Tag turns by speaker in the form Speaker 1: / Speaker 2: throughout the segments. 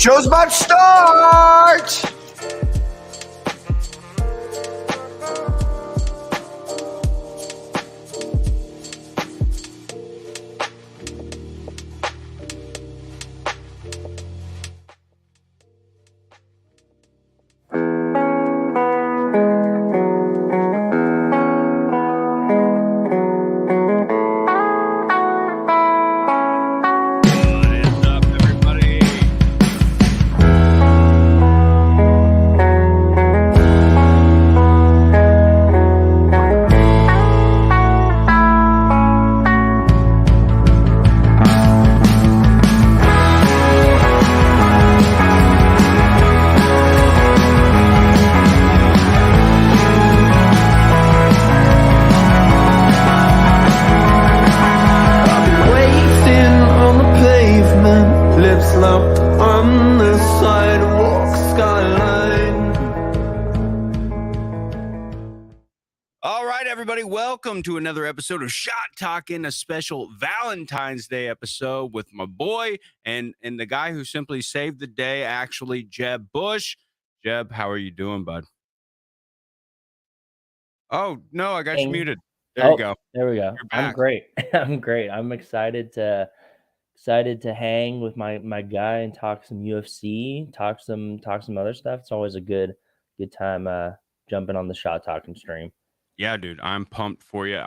Speaker 1: Show's about to start!
Speaker 2: Welcome to another episode of Shot Talking, a special Valentine's Day episode with my boy and the guy who simply saved the day, actually, Jeb Bush. Jeb, how are you doing, bud? Oh, no, I got you muted. There you go.
Speaker 3: There we go. I'm great. I'm great. I'm excited to hang with my guy and talk some UFC, talk some other stuff. It's always a good time jumping on the Shot Talking stream.
Speaker 2: Yeah, dude, I'm pumped for you.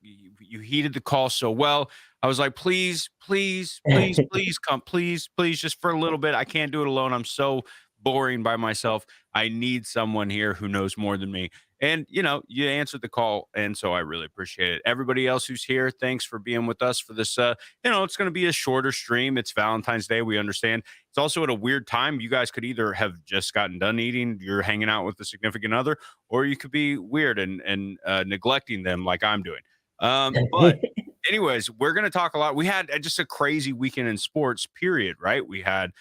Speaker 2: You heeded the call so well. I was like, please come, please, just for a little bit. I can't do it alone. I'm so boring by myself. I need someone here who knows more than me. And, you know, you answered the call, and so I really appreciate it. Everybody else who's here, thanks for being with us for this. It's going to be a shorter stream. It's Valentine's Day. We understand. It's also at a weird time. You guys could either have just gotten done eating, you're hanging out with a significant other, or you could be weird and neglecting them like I'm doing. But anyways, we're going to talk a lot. We had just a crazy weekend in sports, period, right? We had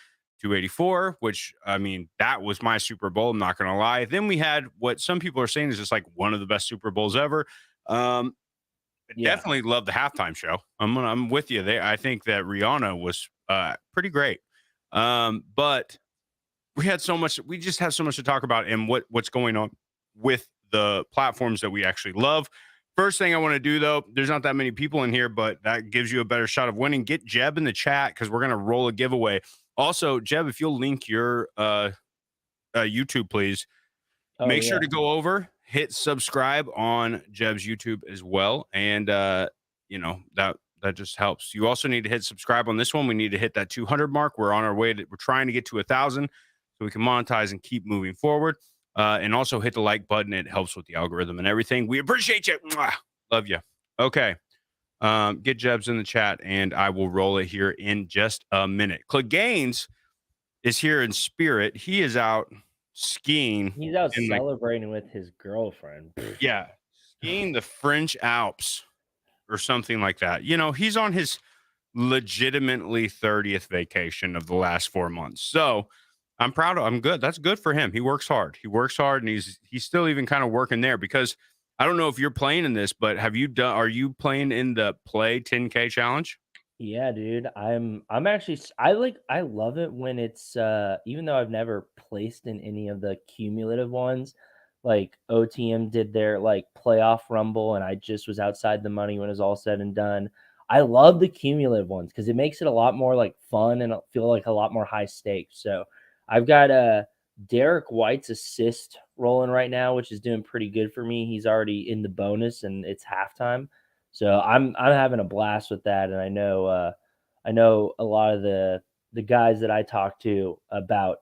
Speaker 2: 284, which, I mean, that was my Super Bowl. I'm not going to lie. Then we had what some people are saying is just like one of the best Super Bowls ever. Definitely love the halftime show. I'm with you there. I think that Rihanna was pretty great. But we had so much. We just have so much to talk about and what's going on with the platforms that we actually love. First thing I want to do, though, there's not that many people in here, but that gives you a better shot of winning. Get Jeb in the chat because we're going to roll a giveaway. Also, Jeb, if you'll link your YouTube, please. Make sure to go over, hit subscribe on Jeb's YouTube as well. And, that just helps. You also need to hit subscribe on this one. We need to hit that 200 mark. We're on our way we're trying to get to 1,000 so we can monetize and keep moving forward. And also hit the like button. It helps with the algorithm and everything. We appreciate you. Mwah. Love you. Okay. Get Jebs in the chat, and I will roll it here in just a minute. Clegane is here in spirit. He is out skiing.
Speaker 3: He's out celebrating with his girlfriend.
Speaker 2: Yeah, skiing the French Alps or something like that. You know, he's on his legitimately 30th vacation of the last 4 months. So I'm proud of him. I'm good. That's good for him. He works hard. And he's still even kind of working there because I don't know if you're playing in this, but are you playing in the Play 10K challenge?
Speaker 3: Yeah, dude. I'm actually I love it when it's even though I've never placed in any of the cumulative ones, like OTM did their like playoff rumble and I just was outside the money when it was all said and done. I love the cumulative ones because it makes it a lot more like fun and feel like a lot more high stakes. So I've got Derek White's assist rolling right now, which is doing pretty good for me. He's already in the bonus and it's halftime. So I'm having a blast with that. And I know a lot of the guys that I talk to about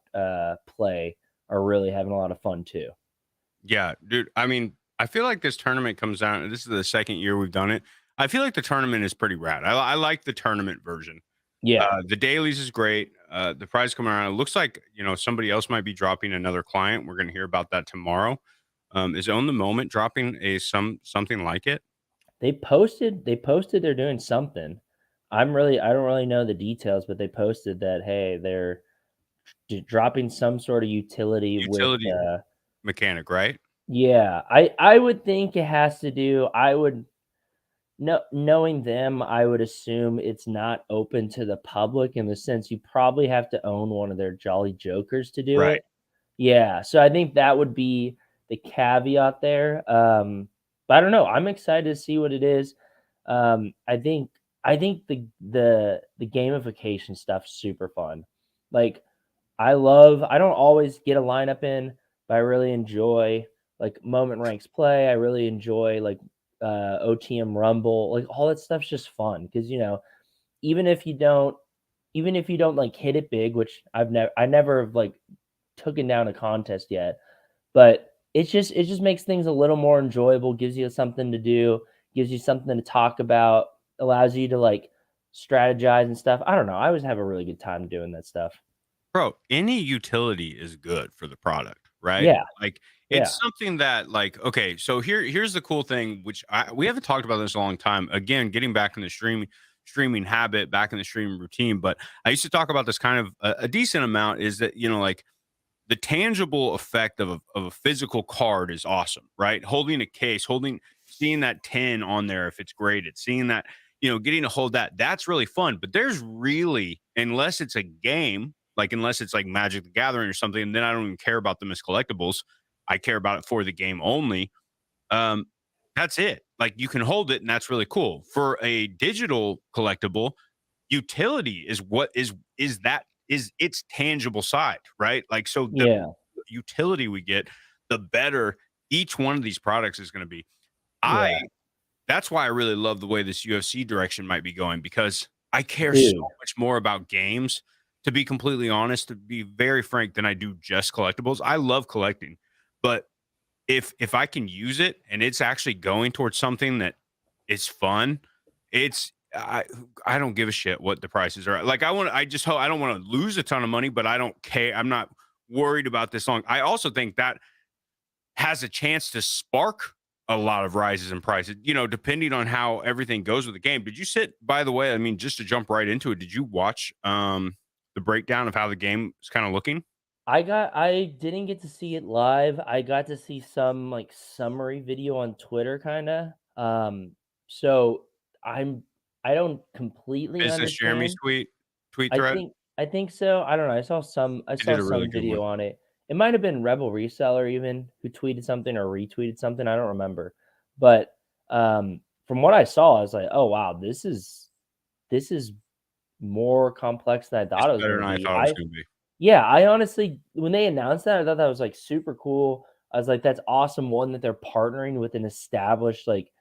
Speaker 3: play are really having a lot of fun too.
Speaker 2: Yeah, dude. I mean, I feel like this tournament comes out, and this is the second year we've done it. I feel like the tournament is pretty rad. I like the tournament version.
Speaker 3: Yeah.
Speaker 2: The dailies is great. The prize coming around. It looks like, somebody else might be dropping another client. We're going to hear about that tomorrow. Is Own the Moment dropping something like it?
Speaker 3: They posted they're doing something. I don't really know the details, but they posted that, hey, they're dropping some sort of utility with
Speaker 2: mechanic, right?
Speaker 3: Yeah, I would think it has to do. No, knowing them, I would assume it's not open to the public in the sense you probably have to own one of their Jolly Jokers to do
Speaker 2: Right.
Speaker 3: it. Yeah, so I think that would be the caveat there. But I don't know. I'm excited to see what it is. I think the gamification stuff's super fun. Like I don't always get a lineup in, but I really enjoy like moment ranks play. I really enjoy like OTM Rumble. Like all that stuff's just fun because even if you don't even if you don't like hit it big, which I never have like taken down a contest yet, but it just makes things a little more enjoyable, gives you something to do, gives you something to talk about, allows you to like strategize and stuff. I don't know. I always have a really good time doing that stuff.
Speaker 2: Bro, any utility is good for the product, right?
Speaker 3: Yeah,
Speaker 2: Like,
Speaker 3: yeah.
Speaker 2: it's something that, like, okay, so here's the cool thing, which we haven't talked about this in a long time. Again, getting back in the streaming habit, back in the streaming routine. But I used to talk about this kind of a decent amount is that, like the tangible effect of a physical card is awesome, right? Holding a case, seeing that 10 on there if it's graded, seeing that, getting to hold that's really fun. But there's really, unless it's a game, like unless it's like Magic the Gathering or something, and then I don't even care about them as collectibles. I care about it for the game only. Um, that's it. Like you can hold it, and that's really cool. For a digital collectible, utility is what is its tangible side, right? Like so the
Speaker 3: Yeah,
Speaker 2: utility we get, the better each one of these products is going to be. I
Speaker 3: yeah,
Speaker 2: That's why I really love the way this UFC direction might be going because I care so
Speaker 3: dude.
Speaker 2: much more about games, to be completely honest, to be very frank, than I do just collectibles. I love collecting, but if I can use it and it's actually going towards something that is fun, it's I don't give a shit what the prices are. Like I just hope I don't want to lose a ton of money, but I don't care. I'm not worried about this long. I also think that has a chance to spark a lot of rises in prices, depending on how everything goes with the game. Did you sit, by the way, I mean, just to jump right into it, did you watch the breakdown of how the game is kind of looking?
Speaker 3: I didn't get to see it live. I got to see some like summary video on Twitter kinda. So I'm I don't completely
Speaker 2: Business Jeremy's
Speaker 3: understand.
Speaker 2: tweet
Speaker 3: I
Speaker 2: thread.
Speaker 3: think I think so. I don't know. I
Speaker 2: He
Speaker 3: saw
Speaker 2: did a really
Speaker 3: some
Speaker 2: good one.
Speaker 3: video on it. It might have been Rebel Reseller even who tweeted something or retweeted something. I don't remember. But from what I saw, I was like, "Oh wow, this is more complex than I
Speaker 2: It's
Speaker 3: thought it was
Speaker 2: better
Speaker 3: going to
Speaker 2: than I
Speaker 3: be."
Speaker 2: thought it was going to be.
Speaker 3: Yeah, I honestly when they announced that, I thought that was, like, super cool. I was like, "That's awesome." One, that they're partnering with an established, like,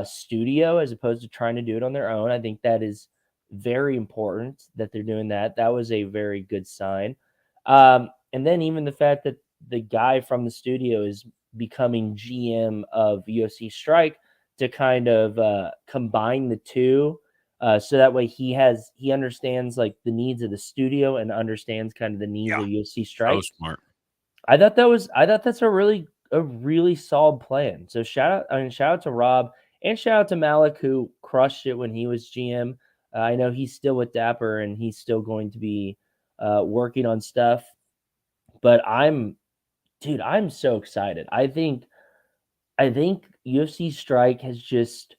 Speaker 3: studio as opposed to trying to do it on their own. I think that is very important that they're doing that. That was a very good sign. And then even the fact that the guy from the studio is becoming GM of UFC Strike to kind of combine the two. So that way he understands like the needs of the studio and understands kind of the needs
Speaker 2: Yeah,
Speaker 3: of UFC
Speaker 2: so
Speaker 3: Strike.
Speaker 2: smart.
Speaker 3: I thought that's a really solid plan. So shout out to Rob and shout out to Malik who crushed it when he was GM. I know he's still with Dapper and he's still going to be working on stuff. But I'm so excited. I think UFC Strike has just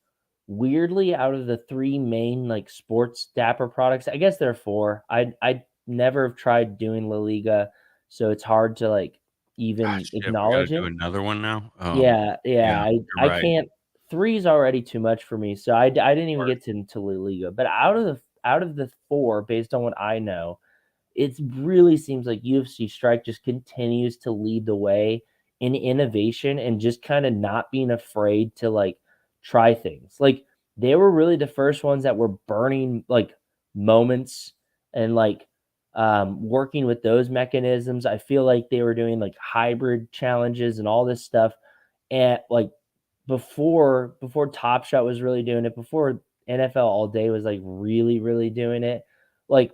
Speaker 3: weirdly out of the three main like sports Dapper products. I guess there are four. I never have tried doing La Liga, so it's hard to like
Speaker 2: Ah,
Speaker 3: even
Speaker 2: shit, we got to
Speaker 3: acknowledge
Speaker 2: do
Speaker 3: it.
Speaker 2: another one now.
Speaker 3: Yeah, yeah.
Speaker 2: Yeah, you're
Speaker 3: I
Speaker 2: right.
Speaker 3: can't. Three's already too much for me, so I didn't even get to La Liga. But out of the four, based on what I know, it really seems like UFC Strike just continues to lead the way in innovation and just kind of not being afraid to like try things. Like they were really the first ones that were burning like moments and like working with those mechanisms. I feel like they were doing like hybrid challenges and all this stuff. And like before Top Shot was really doing it, before NFL All Day was like really doing it. Like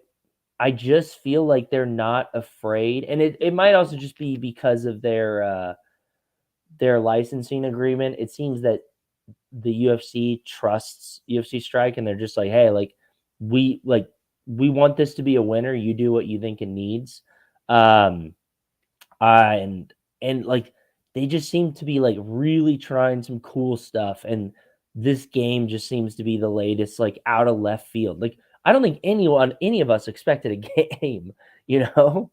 Speaker 3: I just feel like they're not afraid, and it might also just be because of their licensing agreement. It seems that the UFC trusts UFC Strike, and they're just like, "Hey, like we want this to be a winner. You do what you think it needs." Um, and like they just seem to be like really trying some cool stuff, and this game just seems to be the latest, like, out of left field. Like, I don't think any of us expected a game, you know?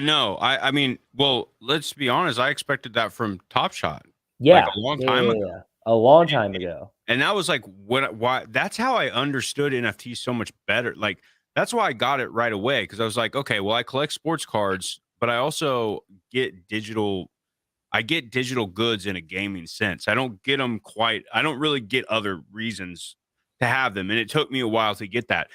Speaker 2: No, I mean, well, let's be honest. I expected that from Top Shot like
Speaker 3: Yeah.
Speaker 2: a long
Speaker 3: Yeah,
Speaker 2: time
Speaker 3: yeah,
Speaker 2: ago.
Speaker 3: yeah. A long time ago.
Speaker 2: And that was like why that's how I understood NFTs so much better. Like that's why I got it right away because I was like, okay, well, I collect sports cards, but I also get digital. I get digital goods in a gaming sense. I don't get them quite. I don't really get other reasons to have them, and it took me a while to get that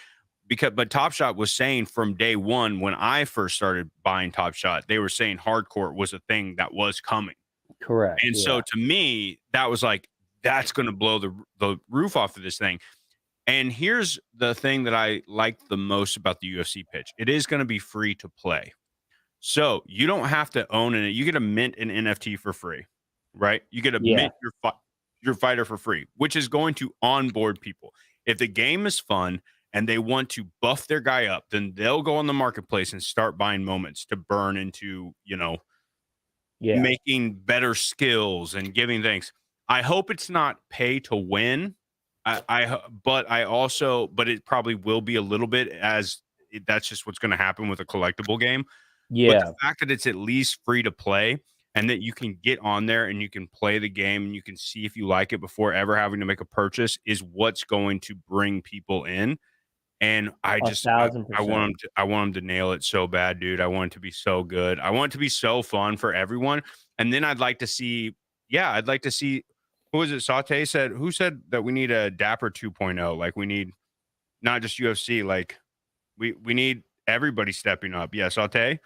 Speaker 2: but Top Shot was saying from day one when I first started buying Top Shot, they were saying hardcore was a thing that was coming.
Speaker 3: Correct,
Speaker 2: And so
Speaker 3: yeah.
Speaker 2: to me, that was like, that's going to blow the roof off of this thing. And here's the thing that I like the most about the UFC pitch. It is going to be free to play. So you don't have to own it. You get to mint an NFT for free, right? You get to
Speaker 3: Yeah.
Speaker 2: mint your fighter for free, which is going to onboard people. If the game is fun and they want to buff their guy up, then they'll go on the marketplace and start buying moments to burn into,
Speaker 3: Yeah.
Speaker 2: making better skills and giving things. I hope it's not pay to win. But it probably will be a little bit that's just what's going to happen with a collectible game. But the
Speaker 3: Yeah.
Speaker 2: fact that it's at least free to play and that you can get on there and you can play the game and you can see if you like it before ever having to make a purchase is what's going to bring people in. And I want
Speaker 3: 1,000%.
Speaker 2: him to I want him to nail it so bad, dude. I want it to be so good. I want it to be so fun for everyone. And then I'd like to see who was it? Who said that we need a Dapper 2.0? Like we need not just UFC, like we need everybody stepping up. Yeah, Saute.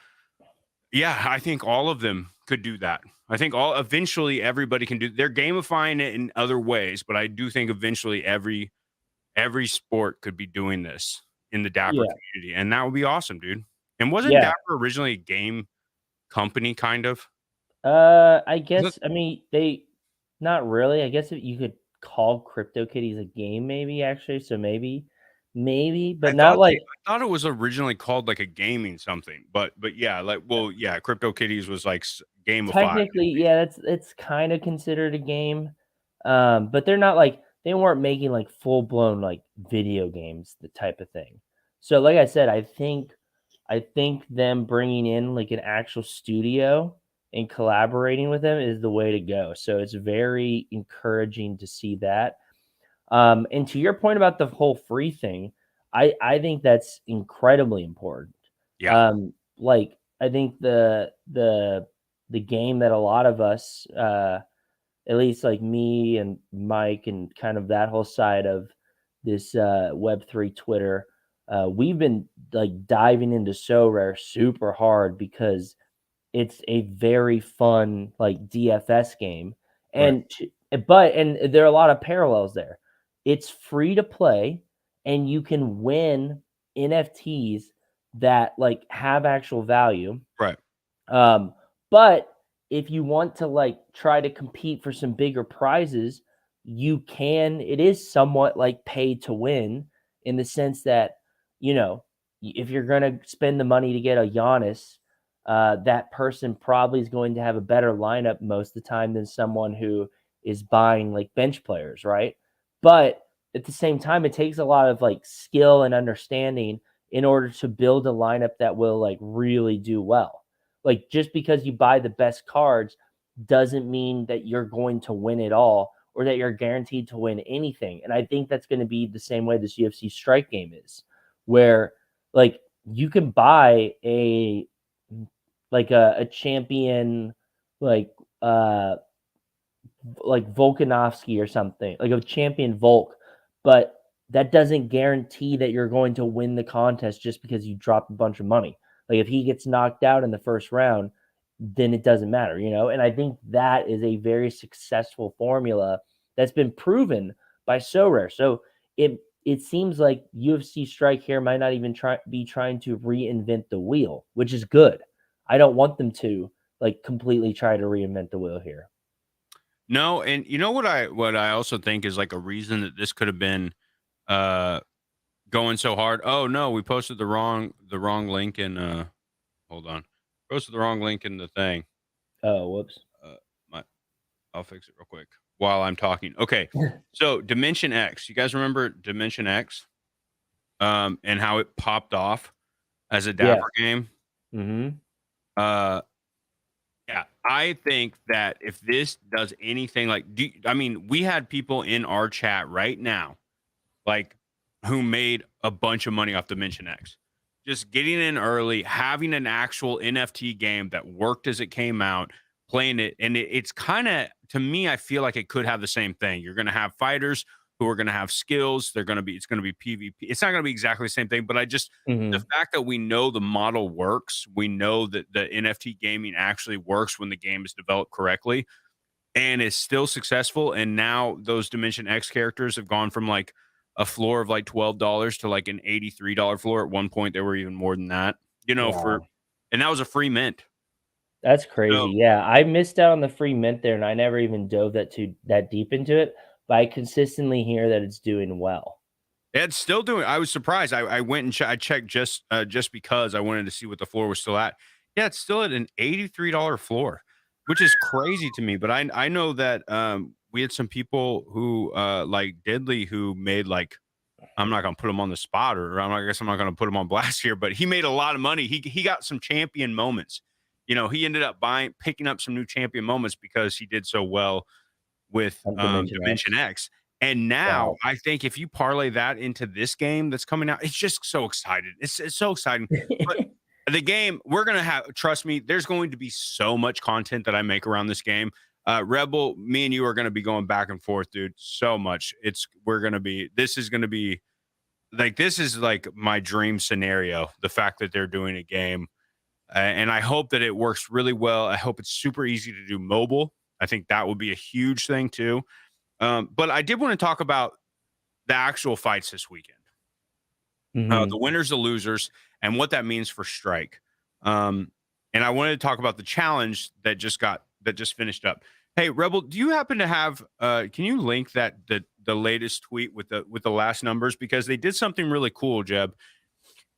Speaker 2: Yeah, I think all of them could do that. I think all eventually everybody can do they're gamifying it in other ways, but I do think eventually every sport could be doing this in the Dapper
Speaker 3: Yeah.
Speaker 2: community, and that would be awesome, dude. And wasn't
Speaker 3: Yeah.
Speaker 2: Dapper originally a game company, kind of?
Speaker 3: I
Speaker 2: Was it
Speaker 3: guess, I mean, they not really. I guess if you could call CryptoKitties a game maybe, actually, so maybe, but not like
Speaker 2: I thought it was originally called like a gaming something, but yeah, like well, yeah, CryptoKitties was like gamified.
Speaker 3: technically, yeah, it's kinda considered a game, but they're not like they weren't making, like, full-blown, like, video games, the type of thing. So, like I said, I think them bringing in, like, an actual studio and collaborating with them is the way to go, so it's very encouraging to see that. And to your point about the whole free thing, I think that's incredibly important.
Speaker 2: Yeah,
Speaker 3: Like I think the game that a lot of us, at least like me and Mike and kind of that whole side of this Web3 Twitter, we've been like diving into So Rare super hard because it's a very fun, like, DFS game,
Speaker 2: right,
Speaker 3: and there are a lot of parallels there. It's free to play, and you can win NFTs that, like, have actual value,
Speaker 2: right,
Speaker 3: um, but if you want to, like, try to compete for some bigger prizes, you can it is somewhat like pay to win in the sense that, if you're gonna spend the money to get a Giannis, that person probably is going to have a better lineup most of the time than someone who is buying, like, bench players, right? But at the same time, it takes a lot of, like, skill and understanding in order to build a lineup that will, like, really do well. Like, just because you buy the best cards doesn't mean that you're going to win it all or that you're guaranteed to win anything. And I think that's going to be the same way this UFC strike game is, where like you can buy a champion like uh like Volkanovski or something, like a champion Volk, but that doesn't guarantee that you're going to win the contest just because you dropped a bunch of money. Like if he gets knocked out in the first round, then it doesn't matter, you know? And I think that is a very successful formula that's been proven by So Rare. So it seems like UFC Strike here might not even be trying to reinvent the wheel, which is good. I don't want them to like completely try to reinvent the wheel here.
Speaker 2: no, and you know what I also think is like a reason that this could have been uh going so hard. Oh no, we posted the wrong link in hold on. Posted the wrong link in the thing.
Speaker 3: Oh, whoops.
Speaker 2: Uh my I'll fix it real quick. while I'm talking. Okay, so Dimension X. You guys remember Dimension X? And how it popped off as a
Speaker 3: Yeah.
Speaker 2: Dapper game.
Speaker 3: Mm-hmm.
Speaker 2: Uh, yeah, I think that if this does anything like, I mean, we had people in our chat right now, like, who made a bunch of money off Dimension X. Just getting in early, having an actual NFT game that worked as it came out, playing it, and it's kind of, to me, I feel like it could have the same thing. You're going to have fighters who are going to have skills. It's going to be PvP. It's not going to be exactly the same thing, but the
Speaker 3: Mm-hmm.
Speaker 2: fact that we know the model works, we know that the NFT gaming actually works when the game is developed correctly and is still successful. And now those Dimension X characters have gone from like a floor of like $12 to like an $83 floor. At one point, they were even more than that,
Speaker 3: Wow.
Speaker 2: and that was a free mint.
Speaker 3: That's
Speaker 2: So
Speaker 3: crazy. Yeah, I missed out on the free mint there, and I never even dove that deep into it. But I consistently hear that it's doing well.
Speaker 2: it's still doing. I was surprised. I went and I checked just because I wanted to see what the floor was still at. Yeah, it's still at an $83 floor, which is crazy to me. But I know that we had some people who like Diddley who made like, I'm not gonna put him on the spot, or I guess I'm not gonna put him on blast here, but he made a lot of money. He got some champion moments. He ended up picking up some new champion moments because he did so well with
Speaker 3: On Dimension
Speaker 2: Dimension
Speaker 3: X.
Speaker 2: X. And now
Speaker 3: Wow.
Speaker 2: I think if you parlay that into this game that's coming out, it's just so excited. It's so exciting. But the game, we're gonna have, trust me, there's going to be so much content that I make around this game. Rebel, me and you are gonna be going back and forth, dude. So much. This is gonna be like, this is like my dream scenario. The fact that they're doing a game, and I hope that it works really well. I hope it's super easy to do mobile. I think that would be a huge thing too. But I did want to talk about the actual fights this weekend,
Speaker 3: Mm-hmm.
Speaker 2: the winners, the losers, and what that means for Strike. Um, and I wanted to talk about the challenge that just finished up. Hey, Rebel, do you happen to have? Can you link the latest tweet with the last numbers, because they did something really cool, Jeb.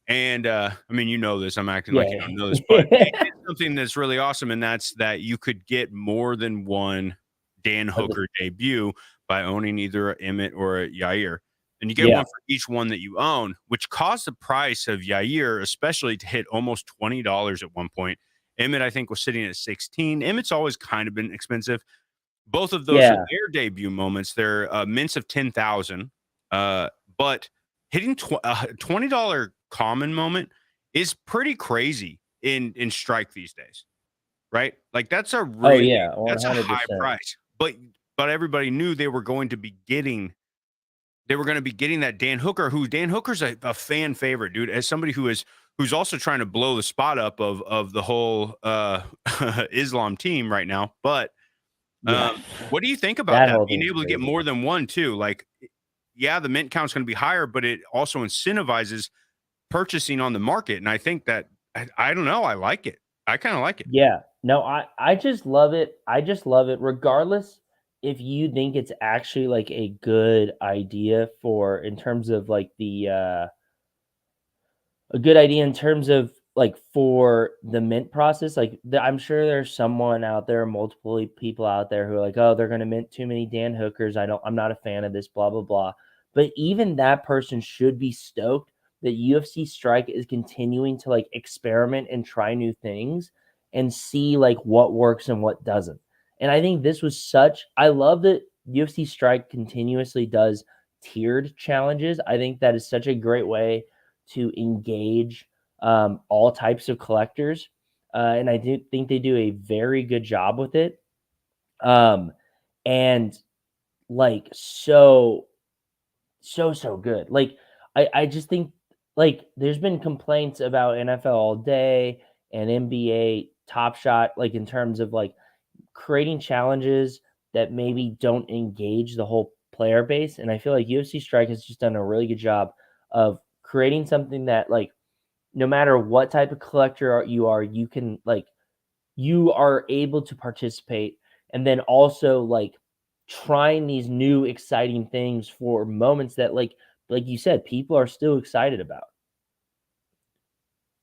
Speaker 2: And I mean, you know this. I'm acting like you don't know this, but they
Speaker 3: Yeah.
Speaker 2: did something that's really awesome, and that's that you could get more than one Dan Hooker debut by owning either a Emmett or a Yair. And you get
Speaker 3: Yeah.
Speaker 2: one for each one that you own, which caused the price of Yair, especially, to hit almost $20 at one point. Emmett, I think, was sitting at 16. Emmett's always kind of been expensive. Both of those are
Speaker 3: Yeah.
Speaker 2: their debut moments. They're mints of 10,000. But hitting $20 common moment is pretty crazy in Strike these days, right? Like that's a
Speaker 3: Oh
Speaker 2: really
Speaker 3: yeah,
Speaker 2: that's a high
Speaker 3: 100%.
Speaker 2: price. But everybody knew they were going to be getting that Dan Hooker, who Dan Hooker's a fan favorite, dude. As somebody who's also trying to blow the spot up of the whole Islam team right now. But
Speaker 3: Yeah.
Speaker 2: what do you think about
Speaker 3: That
Speaker 2: that?
Speaker 3: whole
Speaker 2: Being
Speaker 3: thing's
Speaker 2: able to get
Speaker 3: crazy.
Speaker 2: more than one too, like, yeah, the mint count's going to be higher, but it also incentivizes purchasing on the market. And I think that I don't know, I like it. I kind of like it.
Speaker 3: Yeah. No, I just love it. I just love it regardless if you think it's actually like a good idea for in terms of like a good idea in terms of like for the mint process. Like I'm sure there's someone out there, multiple people out there who are like, oh, they're gonna mint too many Dan Hookers. I'm not a fan of this, blah blah blah. But even that person should be stoked that UFC Strike is continuing to like experiment and try new things and see like what works and what doesn't. And I think this was I love that UFC Strike continuously does tiered challenges. I think that is such a great way to engage all types of collectors. And I do think they do a very good job with it. Um, and like so good. Like I just think like there's been complaints about NFL all day and NBA Top Shot, like in terms of like creating challenges that maybe don't engage the whole player base. And I feel like UFC Strike has just done a really good job of creating something that like no matter what type of collector you are, you can like you are able to participate and then also like trying these new exciting things for moments that like you said, people are still excited about.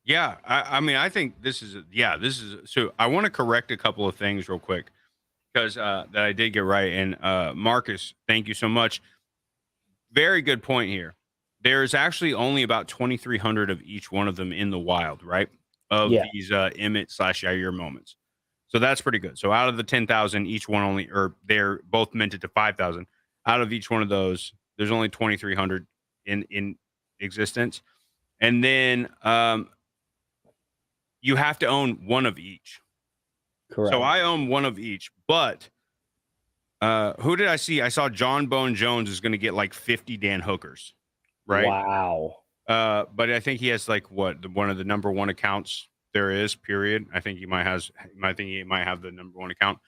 Speaker 2: Yeah, I mean, I think this is so I want to correct a couple of things real quick. because that I did get right. And Marcus, thank you so much. Very good point here. There's actually only about 2,300 of each one of them in the wild, right? Of
Speaker 3: Yeah,
Speaker 2: these Emmett slash Yair moments. So that's pretty good. So out of the 10,000, each one only, or they're both minted to 5,000. Out of each one of those, there's only 2,300 in existence. And then you have to own one of each.
Speaker 3: correct.
Speaker 2: So I own one of each, but who did I see? I saw John Bone Jones is going to get like 50 Dan Hookers, right?
Speaker 3: Wow.
Speaker 2: But I think he has like one of the number one accounts there is. Period. I think he might have the number one account.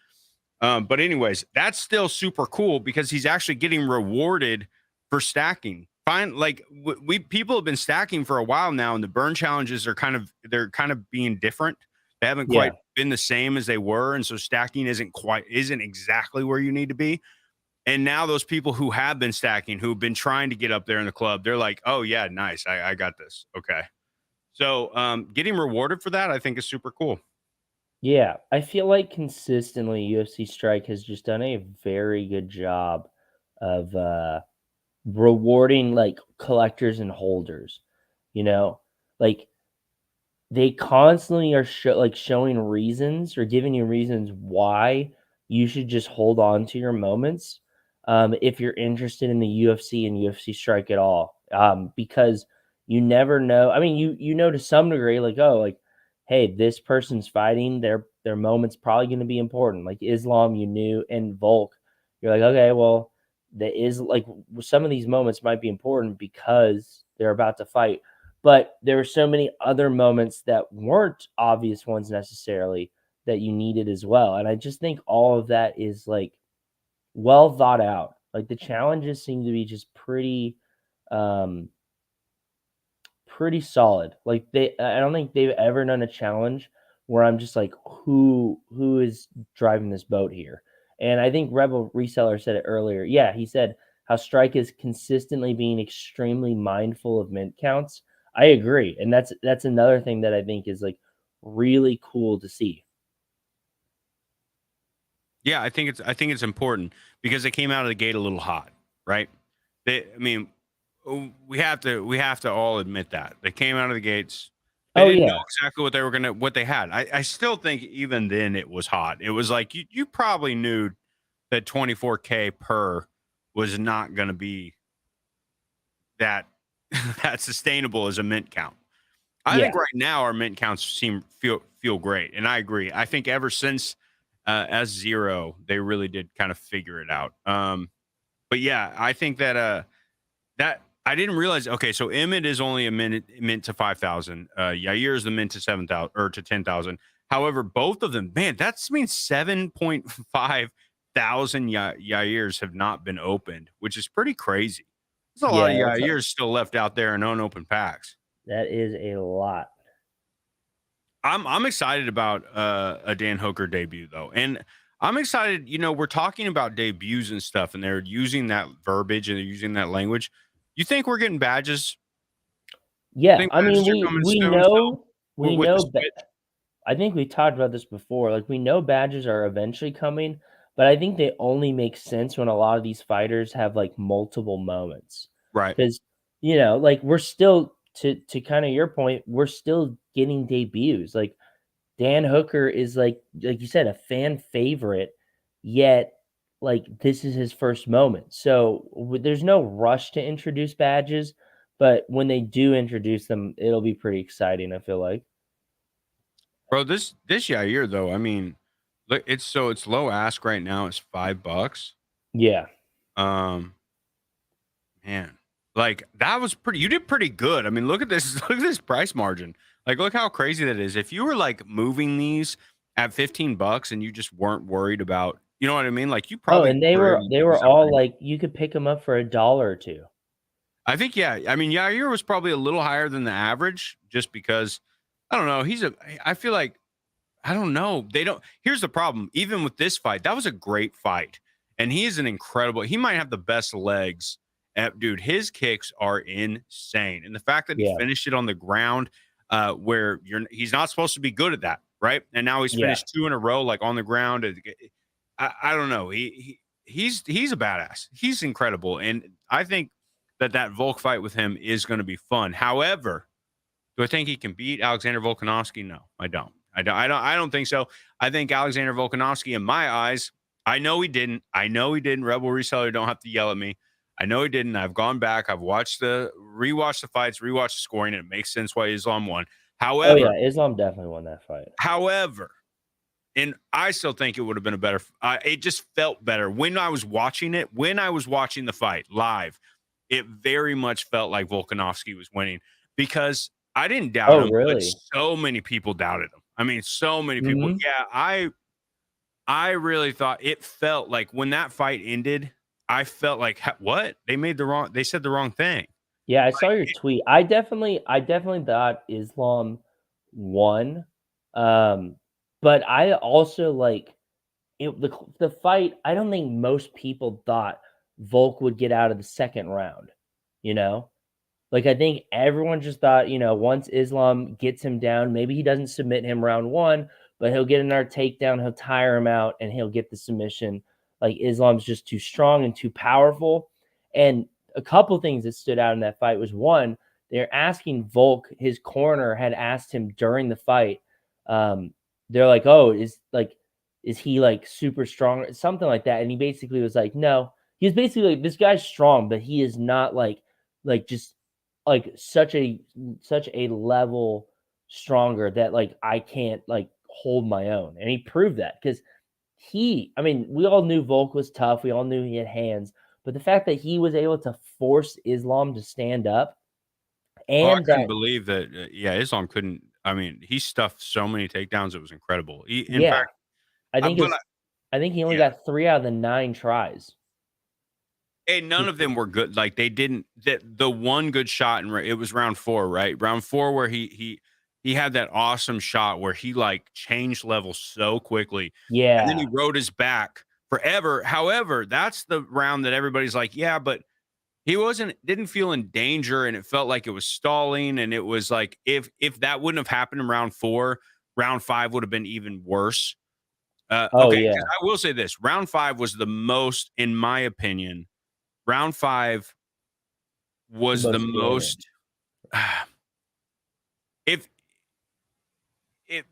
Speaker 2: But anyways, that's still super cool because he's actually getting rewarded for stacking. Fine, like we people have been stacking for a while now, and the burn challenges are kind of being different. They haven't
Speaker 3: Yeah.
Speaker 2: quite been the same as they were, and so stacking isn't exactly where you need to be. And now those people who have been stacking, who've been trying to get up there in the club, they're like, "Oh yeah, nice, I got this." Okay, so getting rewarded for that, I think, is super cool.
Speaker 3: Yeah, I feel like consistently UFC Strike has just done a very good job of rewarding like collectors and holders. You know, like they constantly are showing reasons or giving you reasons why you should just hold on to your moments if you're interested in the UFC and UFC Strike at all. Because you never know. I mean, you know to some degree, like, oh, like, hey, this person's fighting, their moment's probably going to be important. Like Islam, you knew, and Volk, you're like, okay, well, there is like some of these moments might be important because they're about to fight, but there were so many other moments that weren't obvious ones necessarily that you needed as well. And I just think all of that is like well thought out. Like the challenges seem to be just um pretty solid. Like I don't think they've ever done a challenge where I'm just like who is driving this boat here. And I think Rebel Reseller said it earlier. Yeah, he said how Strike is consistently being extremely mindful of mint counts. I agree. And that's another thing that I think is like really cool to see.
Speaker 2: Yeah, I think it's important because they came out of the gate a little hot, right? I mean, we have to all admit that they came out of the gates. They
Speaker 3: Oh
Speaker 2: didn't know
Speaker 3: yeah.
Speaker 2: exactly what they had. I still think even then it was hot. It was like you probably knew that 24K per was not going to be that that sustainable as a mint count. I
Speaker 3: Yeah.
Speaker 2: think right now our mint counts feel great, and I agree. I think ever since S0, they really did kind of figure it out. But yeah, I think that that I didn't realize. Okay, so Emmett is only a mint to 5,000. Yair is the mint to 7,000 or to 10,000. However, both of them, man, that means 7.5 thousand Yairs have not been opened, which is pretty crazy. There's a lot of
Speaker 3: Yeah,
Speaker 2: Yairs still left out there in unopened packs.
Speaker 3: that is a lot.
Speaker 2: I'm excited about a Dan Hooker debut though, and I'm excited. You know, we're talking about debuts and stuff, and they're using that verbiage and they're using that language. You think we're getting badges?
Speaker 3: Yeah,
Speaker 2: Think
Speaker 3: I mean
Speaker 2: badges are coming
Speaker 3: we
Speaker 2: soon still
Speaker 3: know we
Speaker 2: with the
Speaker 3: know
Speaker 2: switch?
Speaker 3: I think we talked about this before. Like we know badges are eventually coming, but I think they only make sense when a lot of these fighters have like multiple moments.
Speaker 2: Right,
Speaker 3: Because like we're still to kind of your point, we're still getting debuts. Like Dan Hooker is like you said, a fan favorite, yet like this is his first moment. So there's no rush to introduce badges, but when they do introduce them, it'll be pretty exciting. I feel like.
Speaker 2: bro. This Yair though, I mean, look, it's low ask right now. It's $5.
Speaker 3: Yeah.
Speaker 2: Um, Man, like that was pretty. You did pretty good. I mean, look at this. Look at this price margin. Like, look how crazy that is. If you were like moving these at $15 and you just weren't worried about, you know what I mean? Like, you
Speaker 3: Oh,
Speaker 2: probably
Speaker 3: and
Speaker 2: were able to
Speaker 3: they
Speaker 2: do
Speaker 3: were
Speaker 2: this at
Speaker 3: all
Speaker 2: pretty.
Speaker 3: like you could pick them up for a dollar or 2.
Speaker 2: I think, yeah. I mean, Yair was probably a little higher than the average, just because I don't know. I feel like I don't know. They don't. Here's the problem. Even with this fight, that was a great fight, and he is an incredible. He might have the best legs. Dude, his kicks are insane, and the fact that he
Speaker 3: Yeah,
Speaker 2: finished it on the ground, he's not supposed to be good at that, right? And now he's
Speaker 3: yeah,
Speaker 2: finished two in a row, like on the ground. I don't know. He's a badass. He's incredible, and I think that Volk fight with him is going to be fun. However, do I think he can beat Alexander Volkanovski? No, I don't. I don't think so. I think Alexander Volkanovski, in my eyes, I know he didn't. I know he didn't. Rebel Reseller, don't have to yell at me. I know he didn't. I've gone back. I've rewatched the fights, rewatched the scoring, and it makes sense why Islam won.
Speaker 3: Oh yeah,
Speaker 2: However,
Speaker 3: Islam definitely won that fight.
Speaker 2: and I still think it would have been a better. It just felt better when I was watching it. When I was watching the fight live, it very much felt like Volkanovski was winning because I didn't doubt
Speaker 3: Oh
Speaker 2: him, but
Speaker 3: really?
Speaker 2: so many people doubted him. I mean, so many people.
Speaker 3: Mhm.
Speaker 2: Yeah, I really thought it felt like when that fight ended, I felt like what they said the wrong thing.
Speaker 3: Yeah, I saw your tweet. I definitely thought Islam won. Um, but I also like it the fight. I don't think most people thought Volk would get out of the second round, you know? Like, I think everyone just thought, once Islam gets him down, maybe he doesn't submit him round 1, but he'll get another takedown, he'll tire him out, and he'll get the submission. Like, Islam's just too strong and too powerful. And a couple things that stood out in that fight was, one, they're asking Volk, his corner had asked him during the fight, they're like, "Oh, is he, like, super strong?" Something like that, and he basically was like, "No." He was basically like, "This guy's strong, but he is not, just like such a level stronger that like I can't like hold my own." And he proved that because I mean, we all knew Volk was tough. We all knew he had hands, but the fact that he was able to force Islam to stand up
Speaker 2: Oh, I
Speaker 3: and
Speaker 2: couldn't
Speaker 3: that,
Speaker 2: believe that. Yeah, Islam couldn't. I mean, he stuffed so many takedowns; it was incredible. In
Speaker 3: yeah,
Speaker 2: fact,
Speaker 3: I think
Speaker 2: but
Speaker 3: I think he only
Speaker 2: yeah,
Speaker 3: got 3 out of the 9 tries.
Speaker 2: and none of them were good. Like they didn't. The one good shot, and it was round 4, right? Round 4, where he had that awesome shot where he like changed levels so quickly, and then
Speaker 3: Yeah.
Speaker 2: he rode his back forever. However, that's the round that everybody's like, yeah, but he didn't feel in danger, and it felt like it was stalling, and it was like if that wouldn't have happened in round 4, round 5 would have been even worse.
Speaker 3: Oh
Speaker 2: Okay, because
Speaker 3: yeah.
Speaker 2: I will say this: round 5 was the most, in my opinion. Round 5
Speaker 3: The
Speaker 2: was the
Speaker 3: most damage.
Speaker 2: most. If it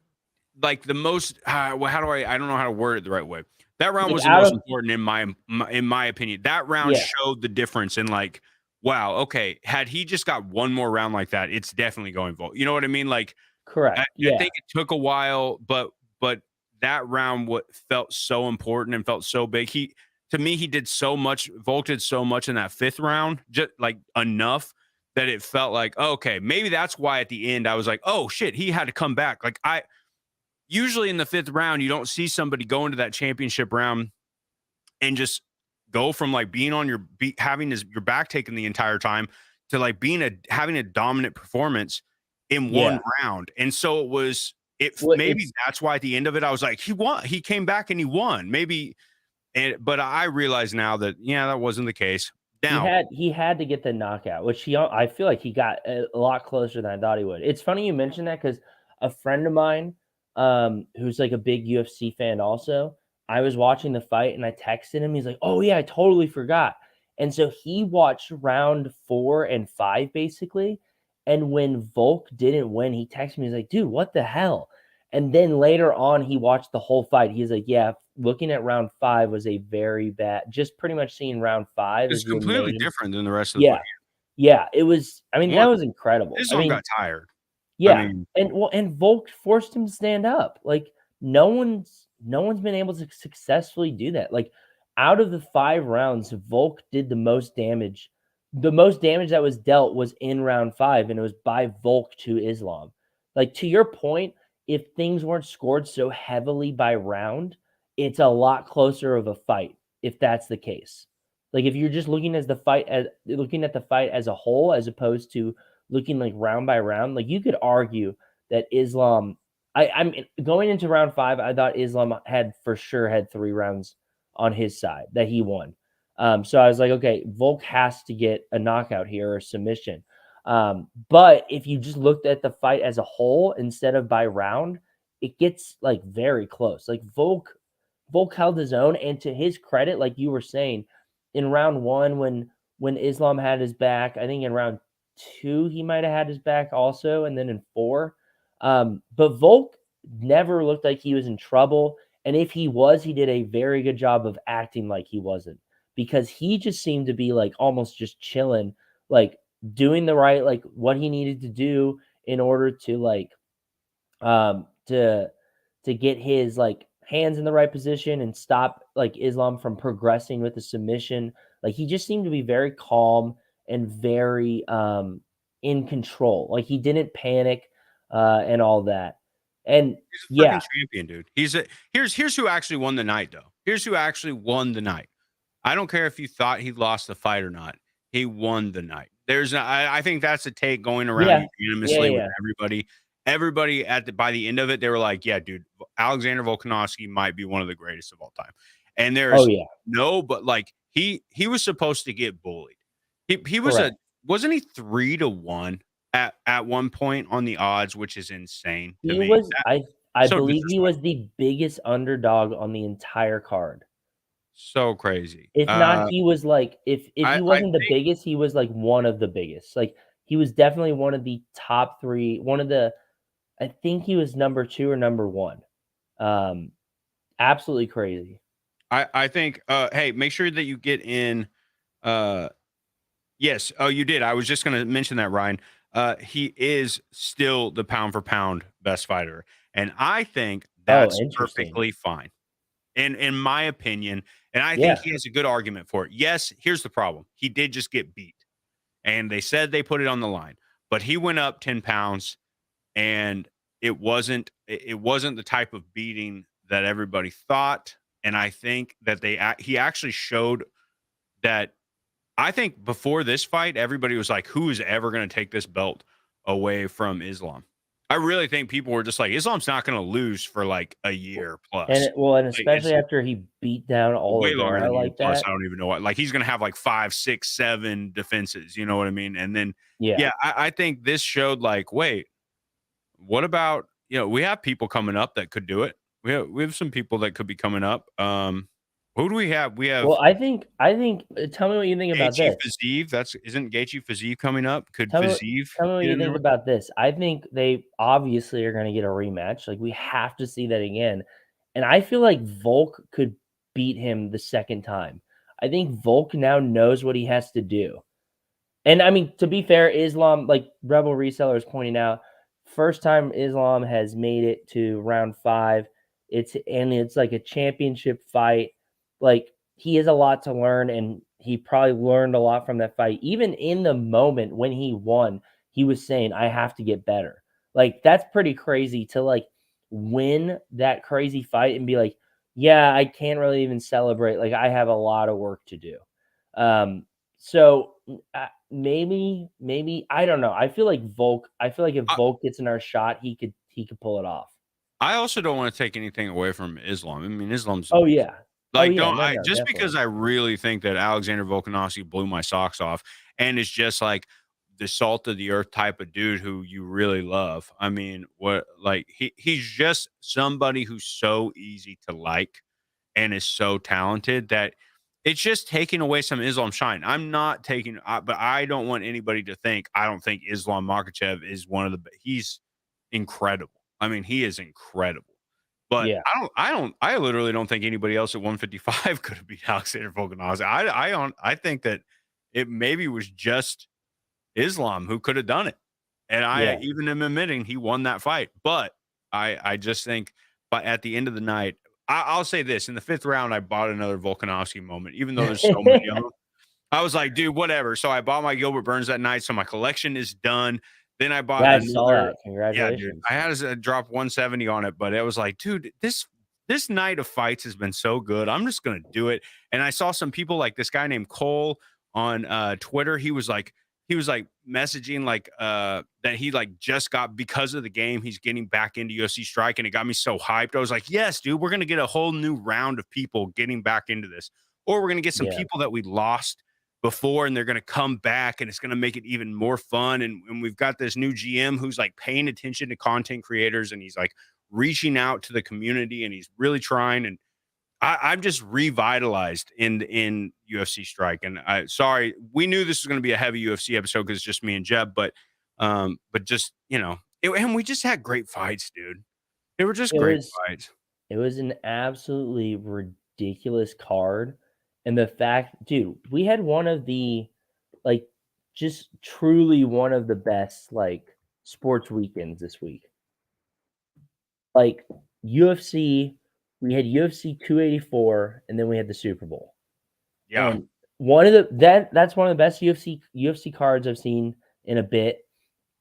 Speaker 2: like the most. Well, how do I don't know how to word it the right way. That round
Speaker 3: Like
Speaker 2: was the
Speaker 3: out
Speaker 2: most
Speaker 3: of
Speaker 2: important in my opinion. That round
Speaker 3: yeah,
Speaker 2: showed the difference in like, wow, okay, had he just got one more round like that, it's definitely going Volt. You know what I mean? Like I,
Speaker 3: correct.
Speaker 2: I
Speaker 3: Yeah.
Speaker 2: think it took a while, but that round what felt so important and felt so big. To me, he did so much. Volk did so much in that 5th round, just like enough that it felt like, okay, maybe that's why at the end I was like, oh shit, he had to come back. Like I usually in the 5th round, you don't see somebody go into that championship round and just go from like being on having your back taken the entire time to like having a dominant performance in
Speaker 3: Yeah.
Speaker 2: one round. And so
Speaker 3: Well,
Speaker 2: maybe
Speaker 3: it's
Speaker 2: that's why at the end of it I was like, he won. He came back and he won. Maybe but I realize now that yeah, that wasn't the case. Now,
Speaker 3: he had to get the knockout, which I feel like he got a lot closer than I thought he would. It's funny you mentioned that because a friend of mine, who's like a big UFC fan also, I was watching the fight and I texted him. He's like, "Oh yeah, I totally forgot." And so he watched round 4 and 5 basically. And when Volk didn't win, he texted me. He's like, "Dude, what the hell?" And then later on, he watched the whole fight. He's like, "Yeah, looking at round 5 was a very bad, just pretty much seeing round 5
Speaker 2: it's
Speaker 3: as your
Speaker 2: completely
Speaker 3: main."
Speaker 2: different than the rest of the
Speaker 3: Yeah.
Speaker 2: fight.
Speaker 3: Yeah, it was, I mean, that
Speaker 2: One
Speaker 3: was incredible. I
Speaker 2: Islam
Speaker 3: mean,
Speaker 2: got tired. I
Speaker 3: yeah,
Speaker 2: mean,
Speaker 3: and Volk forced him to stand up. Like, no one's been able to successfully do that. Like, out of the 5 rounds, Volk did the most damage. The most damage that was dealt was in round 5, and it was by Volk to Islam. Like, to your point, if things weren't scored so heavily by round, it's a lot closer of a fight if that's the case. Like, if you're just looking looking at the fight as a whole as opposed to looking like round by round, like you could argue that Islam. I'm going into round 5. I thought Islam had for sure had 3 rounds on his side that he won. So I was like, okay, Volk has to get a knockout here or a submission. But if you just looked at the fight as a whole instead of by round, it gets like very close. Like Volk held his own, and to his credit, like you were saying, in round 1 when Islam had his back, I think in round 2 he might have had his back also, and then in 4. But Volk never looked like he was in trouble, and if he was, he did a very good job of acting like he wasn't, because he just seemed to be, like, almost just chilling, like, doing the right like, what he needed to do in order to, like, um, to to get his, like, hands in the right position and stop, like, Islam from progressing with the submission. Like, he just seemed to be very calm and very, in control. Like, he didn't panic, and all that. And
Speaker 2: He's a
Speaker 3: yeah.
Speaker 2: freaking champion, dude. Here's who actually won the night, though. Here's who actually won the night. I don't care if you thought he lost the fight or not. He won the night. I think that's a take going around
Speaker 3: Yeah. Yeah,
Speaker 2: unanimously with
Speaker 3: yeah.
Speaker 2: everybody. Everybody by the end of it, they were like, "Yeah, dude, Alexander Volkanovski might be one of the greatest of all time." And
Speaker 3: Oh,
Speaker 2: there's
Speaker 3: yeah.
Speaker 2: but like he was supposed to get bullied. He was
Speaker 3: Correct.
Speaker 2: wasn't he 3-1 at one point on the odds, which is insane to
Speaker 3: He
Speaker 2: me.
Speaker 3: was I
Speaker 2: So
Speaker 3: believe he was
Speaker 2: disrespectful.
Speaker 3: the biggest underdog on the entire card.
Speaker 2: So crazy.
Speaker 3: If not, he was like if he
Speaker 2: I
Speaker 3: wasn't the
Speaker 2: think
Speaker 3: biggest, he was like one of the biggest. Like, he was definitely one of the top 3, one of the I think he was number 2 or number 1. Um, Absolutely crazy.
Speaker 2: I think, hey, make sure that you get in, uh yes. Oh, you did. I was just gonna mention that, Ryan. He is still the pound for pound best fighter, and I think
Speaker 3: Oh,
Speaker 2: that's
Speaker 3: interesting.
Speaker 2: perfectly fine, in my opinion, and I think
Speaker 3: Yeah.
Speaker 2: he has a good argument for it. Yes, here's the problem. He did just get beat, and they said they put it on the line, but he went up 10 pounds, and it wasn't the type of beating that everybody thought, and I think that he actually showed that. I think before this fight, everybody was like, "Who is ever going to take this belt away from Islam?" I really think people were just like, "Islam's not going to lose for like a year plus."
Speaker 3: And
Speaker 2: Like,
Speaker 3: especially
Speaker 2: it's
Speaker 3: after he beat down
Speaker 2: way longer
Speaker 3: Oliveira
Speaker 2: than a year
Speaker 3: like
Speaker 2: plus.
Speaker 3: that.
Speaker 2: I don't even know what. Like, he's going to have like 5, 6, 7 defenses. You know what I mean? And then,
Speaker 3: Yeah.
Speaker 2: yeah, I think this showed like, wait, what about, we have people coming up that could do it. We have some people that could be coming up. Who do we have? We
Speaker 3: Well,
Speaker 2: have
Speaker 3: I think tell me what you think about
Speaker 2: Gaethje
Speaker 3: this.
Speaker 2: Fiziev. Isn't Gaethje Fiziev coming up? Could
Speaker 3: Tell me what
Speaker 2: Fiziev
Speaker 3: tell me what
Speaker 2: get
Speaker 3: you
Speaker 2: in there
Speaker 3: think
Speaker 2: with?
Speaker 3: about this. I think they obviously are gonna get a rematch, like, we have to see that again, and I feel like Volk could beat him the second time. I think Volk now knows what he has to do. And I mean, to be fair, Islam, like Rebel Reseller is pointing out, first time Islam has made it to round 5. It's like a championship fight. Like, he has a lot to learn, and he probably learned a lot from that fight. Even in the moment when he won, he was saying, "I have to get better." Like, that's pretty crazy to like win that crazy fight and be like, "Yeah, I can't really even celebrate. Like, I have a lot of work to do." So maybe I don't know. I feel like if
Speaker 2: I,
Speaker 3: Volk gets another shot, he could pull it off.
Speaker 2: I also don't want to take anything away from Islam. I mean, Islam's a
Speaker 3: Oh,
Speaker 2: beast.
Speaker 3: yeah. Oh,
Speaker 2: Like,
Speaker 3: yeah.
Speaker 2: don't
Speaker 3: No,
Speaker 2: I
Speaker 3: no,
Speaker 2: just
Speaker 3: definitely.
Speaker 2: because I really think that Alexander Volkanovski blew my socks off and is just like the salt of the earth type of dude who you really love. I mean, what like he's just somebody who's so easy to like and is so talented that it's just taking away some Islam shine. I'm not taking, but I don't want anybody to think I don't think Islam Makhachev is one of the. He's incredible. I mean, he is incredible. But
Speaker 3: Yeah.
Speaker 2: I literally don't think anybody else at 155 could have beat Alexander Volkanovski. I think that it maybe was just Islam who could have done it. And I
Speaker 3: Yeah.
Speaker 2: even am admitting he won that fight. But I just think, but at the end of the night, I'll say this: in the 5th round, I bought another Volkanovski moment, even though there's so many of them. I was like, dude, whatever. So I bought my Gilbert Burns that night. So my collection is done. Then I bought
Speaker 3: Yeah, I saw
Speaker 2: another.
Speaker 3: that.
Speaker 2: Yeah, dude.
Speaker 3: Congratulations.
Speaker 2: I had to drop 170 on it, but it was like, dude, this night of fights has been so good. I'm just gonna do it. And I saw some people like this guy named Cole on Twitter. He was like messaging like that he like just got because of the game, he's getting back into UFC strike, and it got me so hyped. I was like, yes, dude, we're gonna get a whole new round of people getting back into this. Or we're gonna get some
Speaker 3: Yeah.
Speaker 2: people that we lost before and they're going to come back and it's going to make it even more fun. And we've got this new GM who's like paying attention to content creators and he's like reaching out to the community and he's really trying. And I'm just revitalized in UFC Strike, and sorry, we knew this was going to be a heavy UFC episode because it's just me and Jeb, but just and we just had great fights, dude. They were just
Speaker 3: It
Speaker 2: great
Speaker 3: was
Speaker 2: fights.
Speaker 3: it was an absolutely ridiculous card, and the fact, dude, we had one of the like just truly one of the best like sports weekends this week. Like UFC, we had UFC 284, and then we had the Super Bowl.
Speaker 2: Yeah.
Speaker 3: And one of that's one of the best UFC cards I've seen in a bit,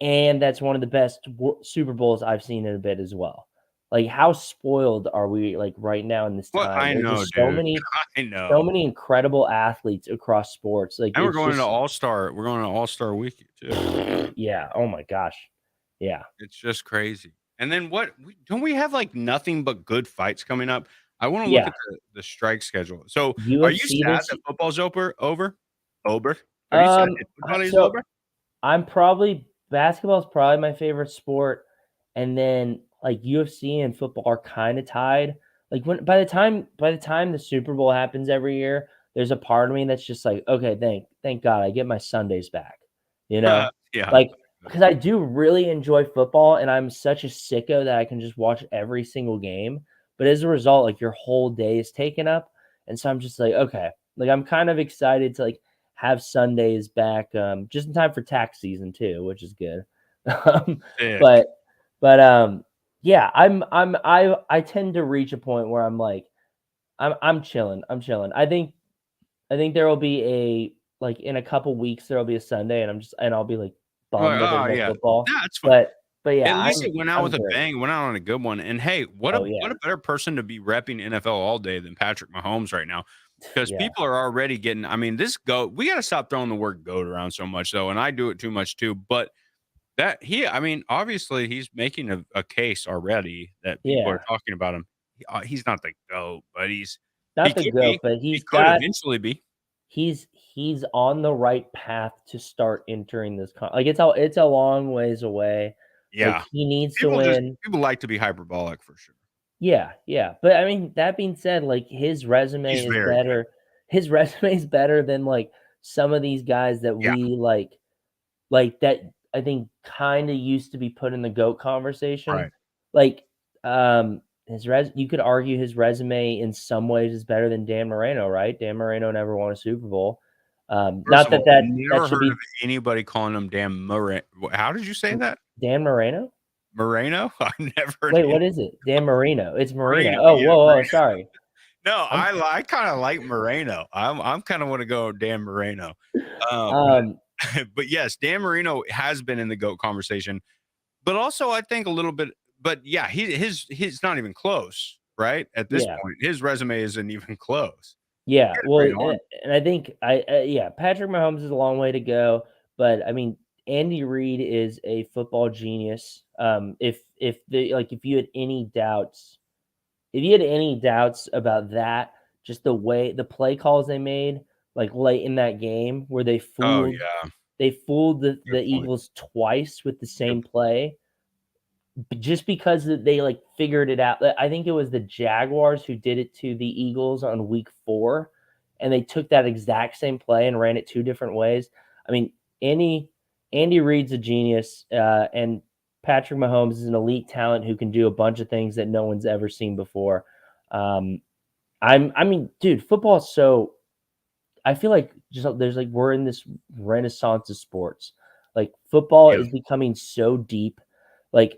Speaker 3: and that's one of the best Super Bowls I've seen in a bit as well. Like, how spoiled are we like right now in this
Speaker 2: Well,
Speaker 3: time?
Speaker 2: I
Speaker 3: There's
Speaker 2: know,
Speaker 3: just
Speaker 2: dude. I
Speaker 3: so
Speaker 2: know.
Speaker 3: many incredible athletes across sports. Like,
Speaker 2: And we're
Speaker 3: it's
Speaker 2: going into
Speaker 3: just
Speaker 2: All-Star. We're going to All-Star week too.
Speaker 3: yeah. Oh my gosh. Yeah.
Speaker 2: It's just crazy. And then don't we have like nothing but good fights coming up? I want to look
Speaker 3: Yeah.
Speaker 2: at the strike schedule. So, are you
Speaker 3: UFC
Speaker 2: sad
Speaker 3: this
Speaker 2: that football's over? Over? Are you sad
Speaker 3: um
Speaker 2: that football is
Speaker 3: so
Speaker 2: over?
Speaker 3: I'm probably basketball is probably my favorite sport, and then like UFC and football are kind of tied. Like when by the time the Super Bowl happens every year, there's a part of me that's just like, okay, thank God I get my Sundays back. You know,
Speaker 2: Yeah.
Speaker 3: like because I do really enjoy football, and I'm such a sicko that I can just watch every single game. But as a result, like your whole day is taken up, and so I'm just like, okay, like I'm kind of excited to like have Sundays back, just in time for tax season too, which is good. Um,
Speaker 2: Sick.
Speaker 3: but yeah, I tend to reach a point where I'm like, I'm chilling. I'm chilling. I think there will be a like in a couple weeks there will be a Sunday, and I'll be like
Speaker 2: Like,
Speaker 3: bummed that there's
Speaker 2: oh
Speaker 3: no
Speaker 2: yeah.
Speaker 3: football.
Speaker 2: Yeah, it's fine.
Speaker 3: But
Speaker 2: At
Speaker 3: yeah,
Speaker 2: least it went out
Speaker 3: I'm
Speaker 2: with a
Speaker 3: great.
Speaker 2: bang, it went out on a good one. And hey,
Speaker 3: Oh
Speaker 2: what
Speaker 3: yeah,
Speaker 2: a better person to be repping NFL all day than Patrick Mahomes right now. Because
Speaker 3: yeah,
Speaker 2: people are already getting, I mean, this goat, we got to stop throwing the word goat around so much though. And I do it too much too. But I mean, obviously he's making a case already that people are
Speaker 3: yeah.
Speaker 2: talking about him. He's not the goat, but he
Speaker 3: Not the
Speaker 2: could
Speaker 3: goat,
Speaker 2: be.
Speaker 3: but
Speaker 2: He
Speaker 3: he's
Speaker 2: could
Speaker 3: got
Speaker 2: eventually be.
Speaker 3: he's on the right path to start entering this like it's a long ways away. Like
Speaker 2: Yeah.
Speaker 3: he needs to win.
Speaker 2: People like to be hyperbolic for sure.
Speaker 3: Yeah, yeah. But I mean, that being said, like his
Speaker 2: He's
Speaker 3: resume is
Speaker 2: very good.
Speaker 3: better. His resume is better than like some of these guys that
Speaker 2: Yeah.
Speaker 3: we like that I think kind of used to be put in the GOAT conversation.
Speaker 2: Right.
Speaker 3: Like you could argue his resume in some ways is better than Dan Marino, right? Dan Marino never won a Super Bowl.
Speaker 2: First
Speaker 3: Not
Speaker 2: of
Speaker 3: that
Speaker 2: all,
Speaker 3: that
Speaker 2: never
Speaker 3: should
Speaker 2: heard of
Speaker 3: be
Speaker 2: anybody calling him damn how did you say that?
Speaker 3: Dan Moreno?
Speaker 2: Moreno? I've never heard
Speaker 3: Wait,
Speaker 2: any
Speaker 3: what is it? Dan Marino. It's Marino.
Speaker 2: Marino,
Speaker 3: Oh,
Speaker 2: yeah,
Speaker 3: whoa, whoa,
Speaker 2: Marino.
Speaker 3: sorry.
Speaker 2: No,
Speaker 3: I'm
Speaker 2: I kinda like Moreno. I'm kinda wanna go Dan Moreno. But
Speaker 3: um
Speaker 2: but yes, Dan Marino has been in the GOAT conversation, but also I think a little bit but yeah, he's not even close, right? At this
Speaker 3: yeah.
Speaker 2: point, his resume isn't even close.
Speaker 3: Yeah,
Speaker 2: He had a
Speaker 3: well,
Speaker 2: great arm.
Speaker 3: and I think yeah, Patrick Mahomes is a long way to go, but I mean, Andy Reid is a football genius. If you had any doubts, if you had any doubts about that, just the play calls they made, like late in that game, where
Speaker 2: Oh, yeah.
Speaker 3: they fooled the
Speaker 2: Good point.
Speaker 3: Eagles twice with the
Speaker 2: Good
Speaker 3: same play, just because they like figured it out. I think it was the Jaguars who did it to the Eagles on week 4, and they took that exact same play and ran it two different ways. I mean, Andy Andy Reid's a genius, and Patrick Mahomes is an elite talent who can do a bunch of things that no one's ever seen before. Um, I mean, dude, football is so. I feel like just there's like we're in this renaissance of sports. Like football
Speaker 2: Yeah.
Speaker 3: is becoming so deep. Like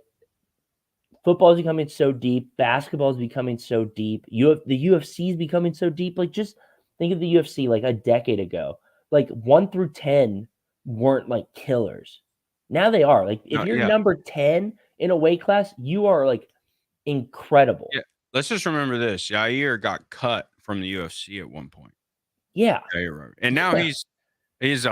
Speaker 3: football is becoming so deep. Basketball is becoming so deep. The UFC is becoming so deep. Like just think of the UFC like a decade ago. Like 1 through 10 weren't like killers. Now they are. Like if
Speaker 2: No,
Speaker 3: you're
Speaker 2: yeah.
Speaker 3: number 10 in a weight class, you are like incredible.
Speaker 2: Yeah. Let's just remember this. Yair got cut from the UFC at one point.
Speaker 3: Yeah.
Speaker 2: Yair Rodgers. And now
Speaker 3: Yeah.
Speaker 2: he's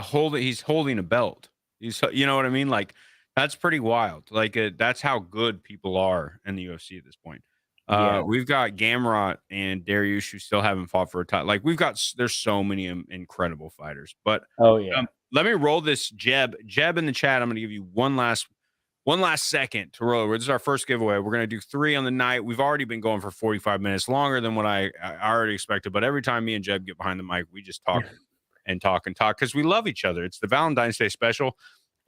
Speaker 2: holding a belt. You know what I mean? Like that's pretty wild. Like that's how good people are in the UFC at this point.
Speaker 3: Yeah.
Speaker 2: We've got Gamrot and Dariush who still haven't fought for a title. Like there's so many incredible fighters. But
Speaker 3: Oh yeah.
Speaker 2: let me roll this Jeb in the chat. I'm going to give you one last second to roll. This is our first giveaway. We're going to do 3 on the night. We've already been going for 45 minutes, longer than what I already expected. But every time me and Jeb get behind the mic, we just talk and talk and talk because we love each other. It's the Valentine's Day special.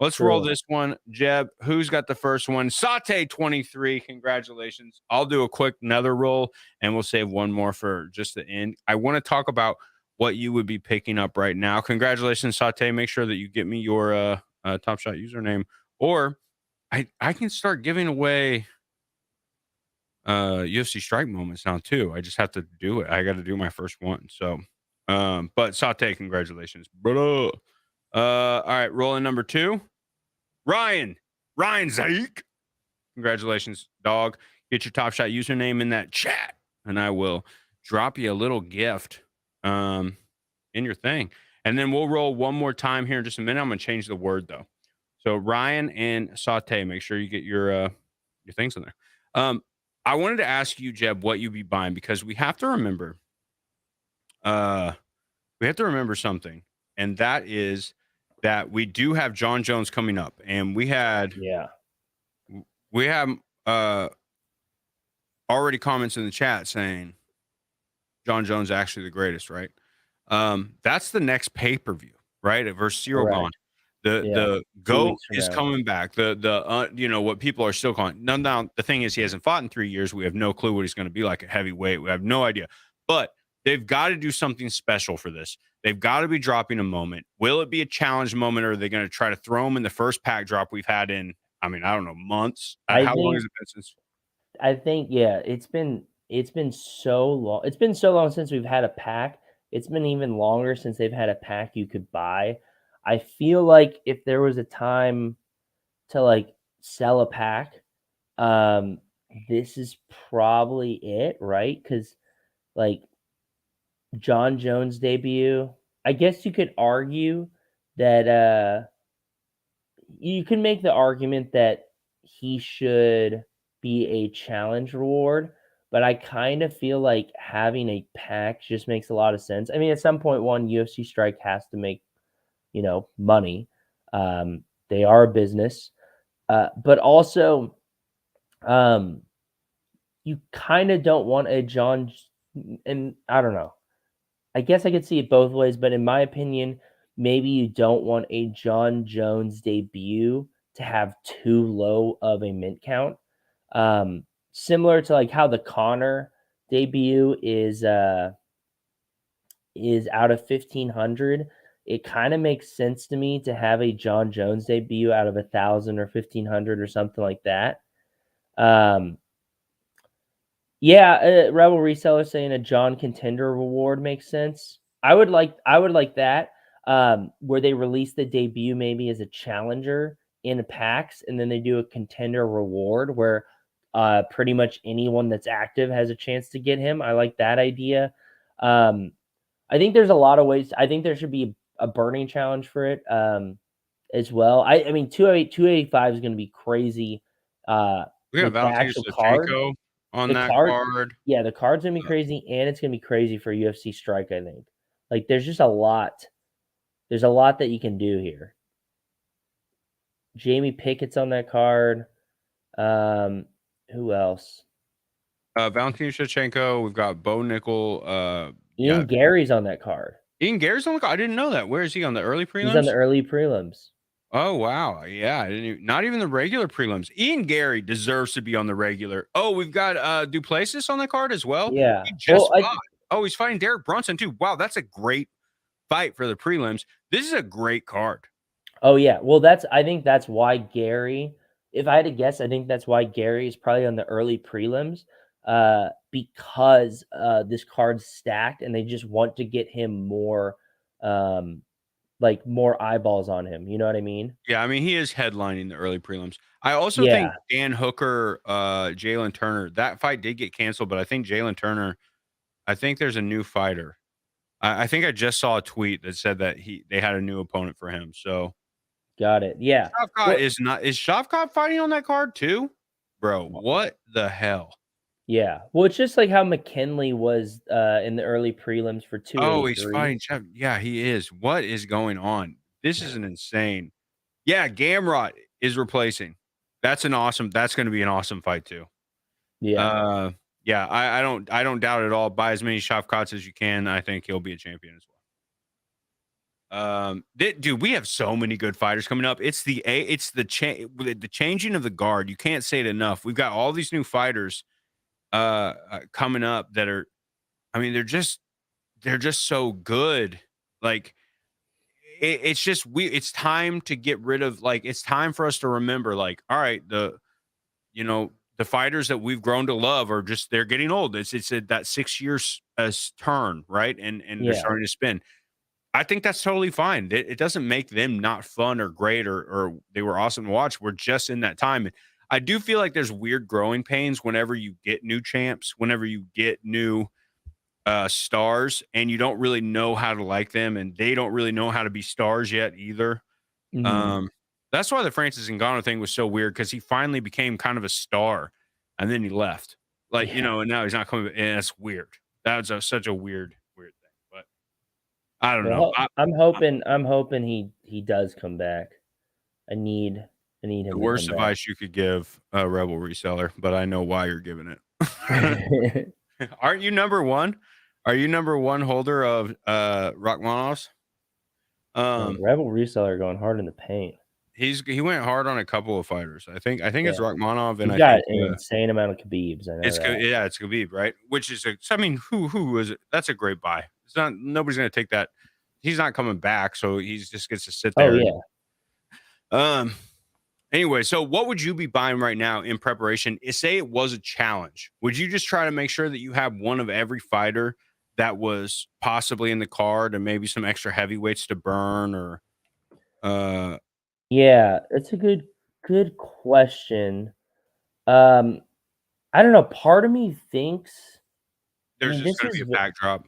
Speaker 2: Let's roll this one. Jeb, who's got the first one? Saute 23. Congratulations. I'll do a quick another roll, and we'll save one more for just the end. I want to talk about what you would be picking up right now. Congratulations, Saute. Make sure that you get me your Top Shot username, or I can start giving away UFC strike moments now too. I just have to do it. I got to do my first one. So, but Saute, congratulations, bro. All right, rolling number 2. Ryan Zeke. Congratulations, dog. Get your Top Shot username in that chat, and I will drop you a little gift in your thing. And then we'll roll one more time here in just a minute. I'm gonna change the word though. So Ryan and Saute, make sure you get your things in there. I wanted to ask you, Jeb, what you'd be buying because we have to remember something, and that is that we do have John Jones coming up, and we have already comments in the chat saying John Jones actually the greatest, right? That's the next pay-per-view, right? Versus Cyril Gane. The GOAT is coming back. What people are still calling. Now, the thing is, he hasn't fought in 3 years. We have no clue what he's going to be like at heavyweight. We have no idea. But they've got to do something special for this. They've got to be dropping a moment. Will it be a challenge moment, or are they going to try to throw him in the first pack drop we've had in, I don't know, months? How long has it been since?
Speaker 3: I think, it's been so long. It's been so long since we've had a pack. It's been even longer since they've had a pack you could buy. I feel like if there was a time to like sell a pack, this is probably it, right? Because like John Jones debut, I guess you could argue that you can make the argument that he should be a challenge reward, but I kind of feel like having a pack just makes a lot of sense. I mean, at some point, one UFC Strike has to make money. They are a business, but also, you kind of don't want a John, and I don't know. I guess I could see it both ways, but in my opinion, maybe you don't want a John Jones debut to have too low of a mint count. Similar to like how the Connor debut is out of 1,500. It kind of makes sense to me to have a John Jones debut out of 1,000 or 1,500 or something like that. Rebel Reseller saying a John Contender reward makes sense. I would like that, where they release the debut maybe as a challenger in packs, and then they do a Contender reward where pretty much anyone that's active has a chance to get him. I like that idea. I think there's a lot of ways. I think there should be a burning challenge for it as well. I mean, 285 is going to be crazy.
Speaker 2: We have Valentine Shevchenko on that card.
Speaker 3: Yeah, the card's gonna be crazy, and it's gonna be crazy for UFC Strike, I think. Like, there's just a lot. There's a lot that you can do here. Jamie Pickett's on that card. Who else?
Speaker 2: Valentine Shevchenko. We've got Bo Nickel.
Speaker 3: Ian Gary's on that card.
Speaker 2: Ian Gary's on the card? I didn't know that. Where is he on the early prelims?
Speaker 3: He's on the early prelims.
Speaker 2: Oh, wow. Yeah, not even the regular prelims. Ian Gary deserves to be on the regular. Oh, we've got Duplessis on the card as well.
Speaker 3: Yeah.
Speaker 2: He just fought. He's fighting Derek Brunson too. Wow, that's a great fight for the prelims. This is a great card.
Speaker 3: Oh, yeah. Well, I think that's why Gary, if I had to guess, I think that's why Gary is probably on the early prelims, because this card's stacked and they just want to get him more more eyeballs on him. You know what I mean?
Speaker 2: Yeah, I mean, he is headlining the early prelims. I also think Dan Hooker, Jalen Turner, that fight did get canceled, but I think Jalen Turner, I think there's a new fighter. I think I just saw a tweet that said that they had a new opponent for him. So
Speaker 3: got it. Yeah.
Speaker 2: Is Shavkat fighting on that card too? Bro, what the hell?
Speaker 3: Yeah. Well, it's just like how McKinley was in the early prelims for 283.
Speaker 2: Oh, he's fighting. Yeah, he is. What is going on? This is an insane. Yeah, Gamrot is replacing. That's going to be an awesome fight too.
Speaker 3: Yeah.
Speaker 2: Yeah, I don't doubt it at all. Buy as many Shavkats as you can. I think he'll be a champion as well. Dude, we have so many good fighters coming up. It's the changing of the guard. You can't say it enough. We've got all these new fighters coming up that are, I mean, they're just so good. Like it's just it's time to get rid of, like, it's time for us to remember, like, all right, the fighters that we've grown to love are just, they're getting old. It's that 6 years turn, right? And they're
Speaker 3: Yeah.
Speaker 2: starting to spin. I think that's totally fine. It doesn't make them not fun or great, or they were awesome to watch. We're just in that time. And I do feel like there's weird growing pains whenever you get new champs, whenever you get new stars, and you don't really know how to like them, and they don't really know how to be stars yet either.
Speaker 3: Mhm.
Speaker 2: Um, that's why the Francis Ngannou thing was so weird, because he finally became kind of a star, and then he left. Like,
Speaker 3: Yeah.
Speaker 2: and now he's not coming. And that's weird. That was such a weird thing. But I don't know.
Speaker 3: Well, I'm hoping he does come back. I need
Speaker 2: The
Speaker 3: him to
Speaker 2: worst
Speaker 3: come back.
Speaker 2: advice you could give a Rebel reseller, but I know why you're giving it. Aren't you number one? Are you number one holder of Rachmanovs?
Speaker 3: Man,
Speaker 2: Um,
Speaker 3: Rebel Reseller going hard in the paint.
Speaker 2: he went hard on a couple of fighters. I think
Speaker 3: Yeah.
Speaker 2: it's Rachmanov, and
Speaker 3: He's
Speaker 2: I
Speaker 3: got
Speaker 2: think
Speaker 3: an insane amount of Khabibs. I know that.
Speaker 2: yeah, it's Khabib, right? Which is I mean, who is it? That's a great buy. It's not, nobody's gonna take that. He's not coming back, so he's just gets to sit
Speaker 3: Oh
Speaker 2: there.
Speaker 3: yeah.
Speaker 2: Um. Anyway, so what would you be buying right now in preparation? Say it was a challenge. Would you just try to make sure that you have one of every fighter that was possibly in the card, and maybe some extra heavyweights to burn, or uh
Speaker 3: Yeah, it's a good question. Um, I don't know. Part of me thinks, I
Speaker 2: there's
Speaker 3: mean,
Speaker 2: just gonna be a backdrop?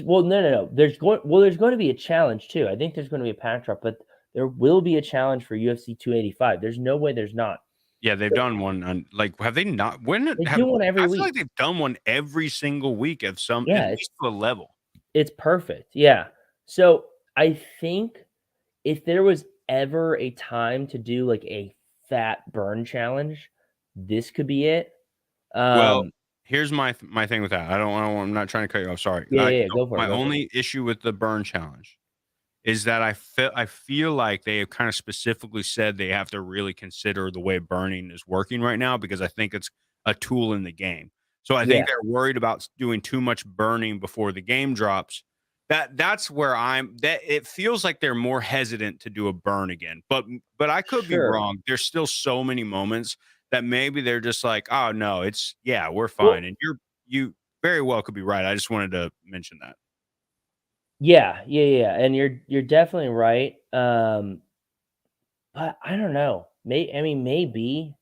Speaker 3: well, no. There's going to be a challenge too. I think there's going to be a pack drop, but there will be a challenge for UFC 285. There's no way there's not.
Speaker 2: Yeah, they've done one on, like, have they not?
Speaker 3: They do one every
Speaker 2: I feel
Speaker 3: week.
Speaker 2: like they've done one every single week at
Speaker 3: Yeah,
Speaker 2: least to a level.
Speaker 3: it's perfect. Yeah. So I think if there was ever a time to do like a fat burn challenge, this could be it.
Speaker 2: Well,
Speaker 3: Um,
Speaker 2: here's my thing with that. I'm not trying to cut you off. Sorry.
Speaker 3: yeah, go for it.
Speaker 2: My
Speaker 3: Go for it.
Speaker 2: only issue with the burn challenge is that I feel like they have kind of specifically said they have to really consider the way burning is working right now, because I think it's a tool in the game. So I
Speaker 3: Yeah,
Speaker 2: think they're worried about doing too much burning before the game drops. That's where that it feels like they're more hesitant to do a burn again. But I could be
Speaker 3: sure.
Speaker 2: wrong. There's still so many moments that maybe they're just like, "Oh no, we're
Speaker 3: Well,
Speaker 2: fine." And you very well could be right. I just wanted to mention that.
Speaker 3: yeah, and you're definitely right. But I don't know. I mean, maybe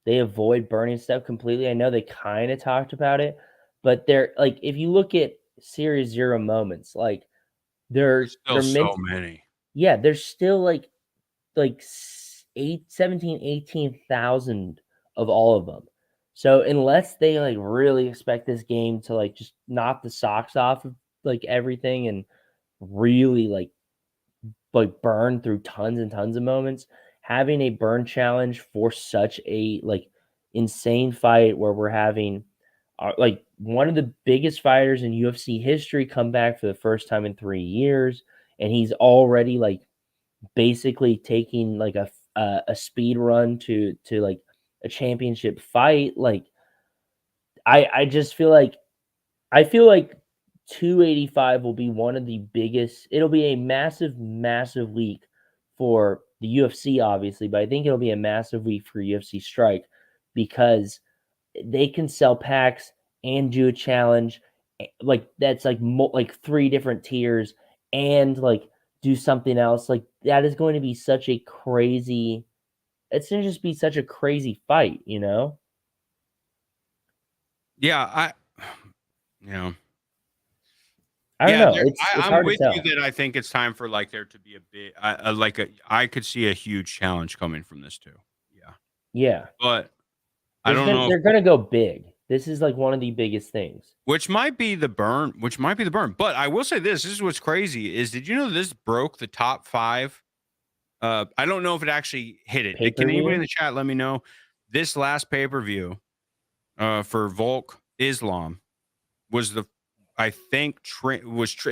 Speaker 3: they avoid burning stuff completely. I know they kind of talked about it, but they're like, if you look at Series Zero moments, like
Speaker 2: There's still
Speaker 3: they're
Speaker 2: so
Speaker 3: meant,
Speaker 2: many.
Speaker 3: yeah, there's still like 18,000 of all of them. So unless they like really expect this game to like just knock the socks off of like everything and really like burn through tons and tons of moments, having a burn challenge for such a like insane fight where we're having like one of the biggest fighters in UFC history come back for the first time in 3 years, and he's already like basically taking like a speed run to like a championship fight. Like I just feel like I feel like 285 will be one of the biggest. It'll be a massive week for the UFC, obviously, but I think it'll be a massive week for UFC Strike because they can sell packs and do a challenge like that's like 3 different tiers and like do something else. Like that is going to be such a crazy. It's gonna just be such a crazy fight, you know?
Speaker 2: Yeah, you know,
Speaker 3: I don't
Speaker 2: yeah,
Speaker 3: know. It's
Speaker 2: I'm
Speaker 3: hard to
Speaker 2: with you
Speaker 3: tell.
Speaker 2: that I think it's time for, like, there to be a bit, like I could see a huge challenge coming from this too. Yeah,
Speaker 3: Yeah.
Speaker 2: but I don't know
Speaker 3: They're gonna go big. This is like one of the biggest things.
Speaker 2: which might be the burn. Which might be the burn. But I will say this: this is what's crazy. Is, did you know this broke the top 5 I don't know if it actually hit it. Can
Speaker 3: Pay-per-view?
Speaker 2: anybody in the chat let me know? This last pay-per-view for Volk Islam was I think at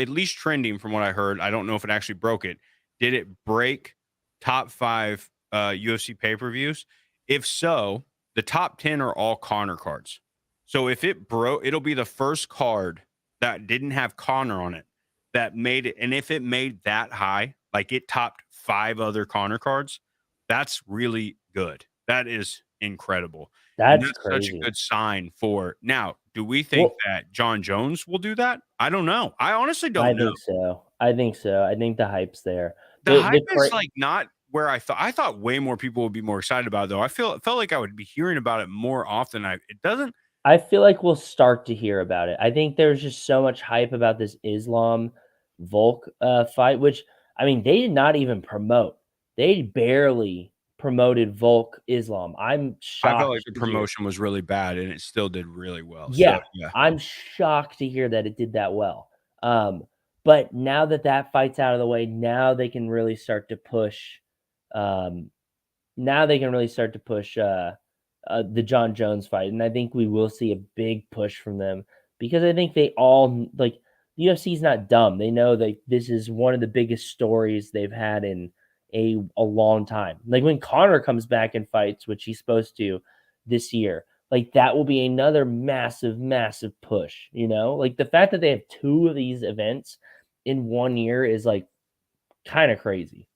Speaker 2: least trending from what I heard. I don't know if it actually broke it. Did it break top 5 UFC pay-per-views? If so, the top 10 are all Connor cards. So if it broke, it'll be the first card that didn't have Connor on it that made it. And if it made that high, like it topped 5 other Connor cards, that's really good. That is incredible. And
Speaker 3: That's
Speaker 2: that's such a
Speaker 3: crazy.
Speaker 2: good sign for now. Do we think
Speaker 3: Well,
Speaker 2: that John Jones will do that? I don't know. I honestly
Speaker 3: I
Speaker 2: don't know.
Speaker 3: think so. I think so. I think the hype's there.
Speaker 2: The hype
Speaker 3: The
Speaker 2: is
Speaker 3: cra
Speaker 2: like not where I thought. I thought way more people would be more excited about it, though. Felt like I would be hearing about it more often. It doesn't.
Speaker 3: I feel like we'll start to hear about it. I think there's just so much hype about this Islam Volk fight, which I mean, they did not even promote. They barely promoted Volk Islam. I'm
Speaker 2: I felt
Speaker 3: shocked
Speaker 2: like the
Speaker 3: to hear.
Speaker 2: promotion was really bad, and it still did really well. So
Speaker 3: Yeah,
Speaker 2: yeah,
Speaker 3: I'm shocked to hear that it did that well. Um, but now that that fight's out of the way, now they can really start to push. Um, Now they can really start to push the John Jones fight, and I think we will see a big push from them because I think they all like the UFC is not dumb. They know that this is one of the biggest stories they've had in a long time. Like when Connor comes back and fights, which he's supposed to this year, like that will be another massive, massive push. You know, like the fact that they have 2 of these events in 1 year is like kind of crazy.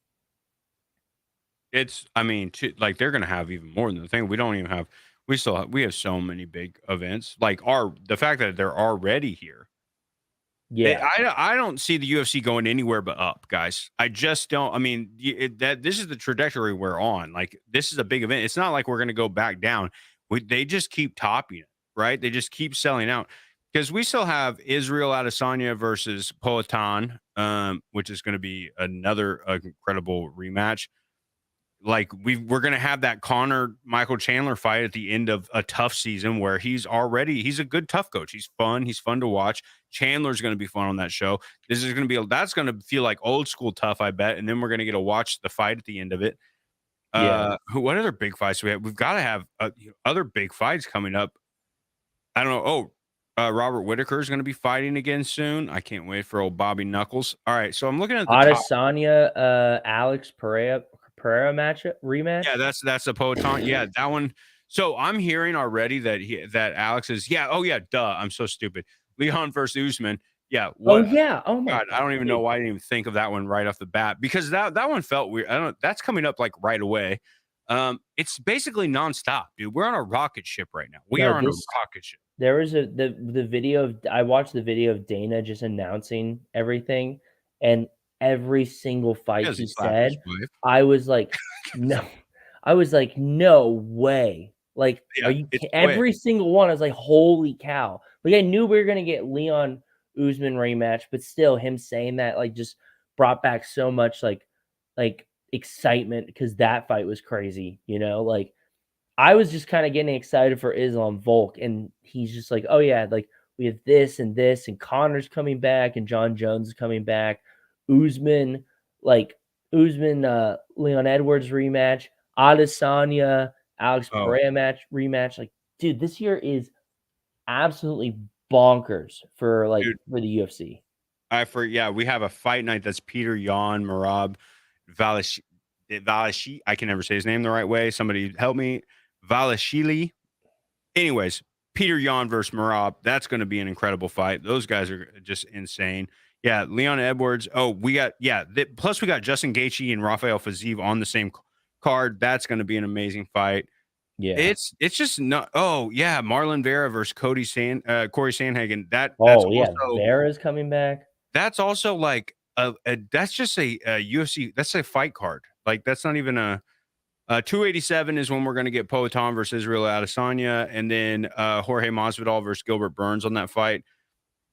Speaker 2: it's. I mean, like they're gonna have even more than the thing. We don't even have. We have so many big events. Like the fact that they're already here.
Speaker 3: Yeah,
Speaker 2: I don't see the UFC going anywhere but up, guys. I just don't. I mean, that this is the trajectory we're on. Like this is a big event. It's not like we're going to go back down. They just keep topping it, right? They just keep selling out because we still have Israel Adesanya versus Poatan, which is going to be another incredible rematch. Like we're gonna have that Connor Michael Chandler fight at the end of a tough season where he's a good tough coach. He's fun to watch. Chandler's gonna be fun on that show. That's gonna feel like old school tough, I bet. And then we're gonna get to watch the fight at the end of it.
Speaker 3: yeah.
Speaker 2: What other big fights do we have? We've got to have other big fights coming up. I don't know. Robert Whitaker is going to be fighting again soon. I can't wait for old Bobby Knuckles. All right, so I'm looking at the top.
Speaker 3: Adesanya, Alex Pereira rematch?
Speaker 2: Yeah, that's a Poton. Yeah, that one. So I'm hearing already that Alex is oh yeah, duh. I'm so stupid. Leon versus Usman. Yeah,
Speaker 3: Oh,
Speaker 2: what
Speaker 3: yeah. Oh my
Speaker 2: God, I
Speaker 3: god,
Speaker 2: don't even know
Speaker 3: dude.
Speaker 2: why I didn't even think of that one right off the bat because that one felt weird. I don't that's coming up like right away. It's basically nonstop, dude. We're on a rocket ship right now. We
Speaker 3: No,
Speaker 2: are on a
Speaker 3: this
Speaker 2: rocket ship.
Speaker 3: there was the video of I watched the video of Dana just announcing everything, and every single fight
Speaker 2: Because he
Speaker 3: he
Speaker 2: slapped his
Speaker 3: said,
Speaker 2: wife.
Speaker 3: I was like, "No." I was like, "No way." Like, are
Speaker 2: Yeah,
Speaker 3: you
Speaker 2: it's
Speaker 3: ki
Speaker 2: quick.
Speaker 3: every single one, I was like, "Holy cow." Like, I knew we were gonna get Leon Usman rematch, but still him saying that, like, just brought back so much, like, excitement because that fight was crazy, you know? Like, I was just kinda getting excited for Islam Volk, and he's just like, "Oh, yeah, like, we have this, and Connor's coming back, and John Jones is coming back. Usman, like, Leon Edwards rematch, Adesanya, Alex
Speaker 2: Oh,
Speaker 3: Pereira rematch." Like, dude, this year is absolutely bonkers for, like,
Speaker 2: dude.
Speaker 3: for the UFC.
Speaker 2: We have a fight night that's Peter Yan Marab Valash Valashi. I can never say his name the right way. Somebody help me. Valashili. Anyways, Peter Yan versus Marab. That's going to be an incredible fight. Those guys are just insane. Yeah, Leon Edwards. Oh, we got plus we got Justin Gaethje and Rafael Fiziev on the same card. That's going to be an amazing fight.
Speaker 3: Yeah.
Speaker 2: It's just not. Oh yeah, Marlon Vera versus Corey Sandhagen.
Speaker 3: Oh, yeah, Vera's coming back.
Speaker 2: That's also like that's just a UFC. That's a fight card. Like that's not even a 287 is when we're going to get Poatan versus Israel Adesanya, and then Jorge Masvidal versus Gilbert Burns on that fight.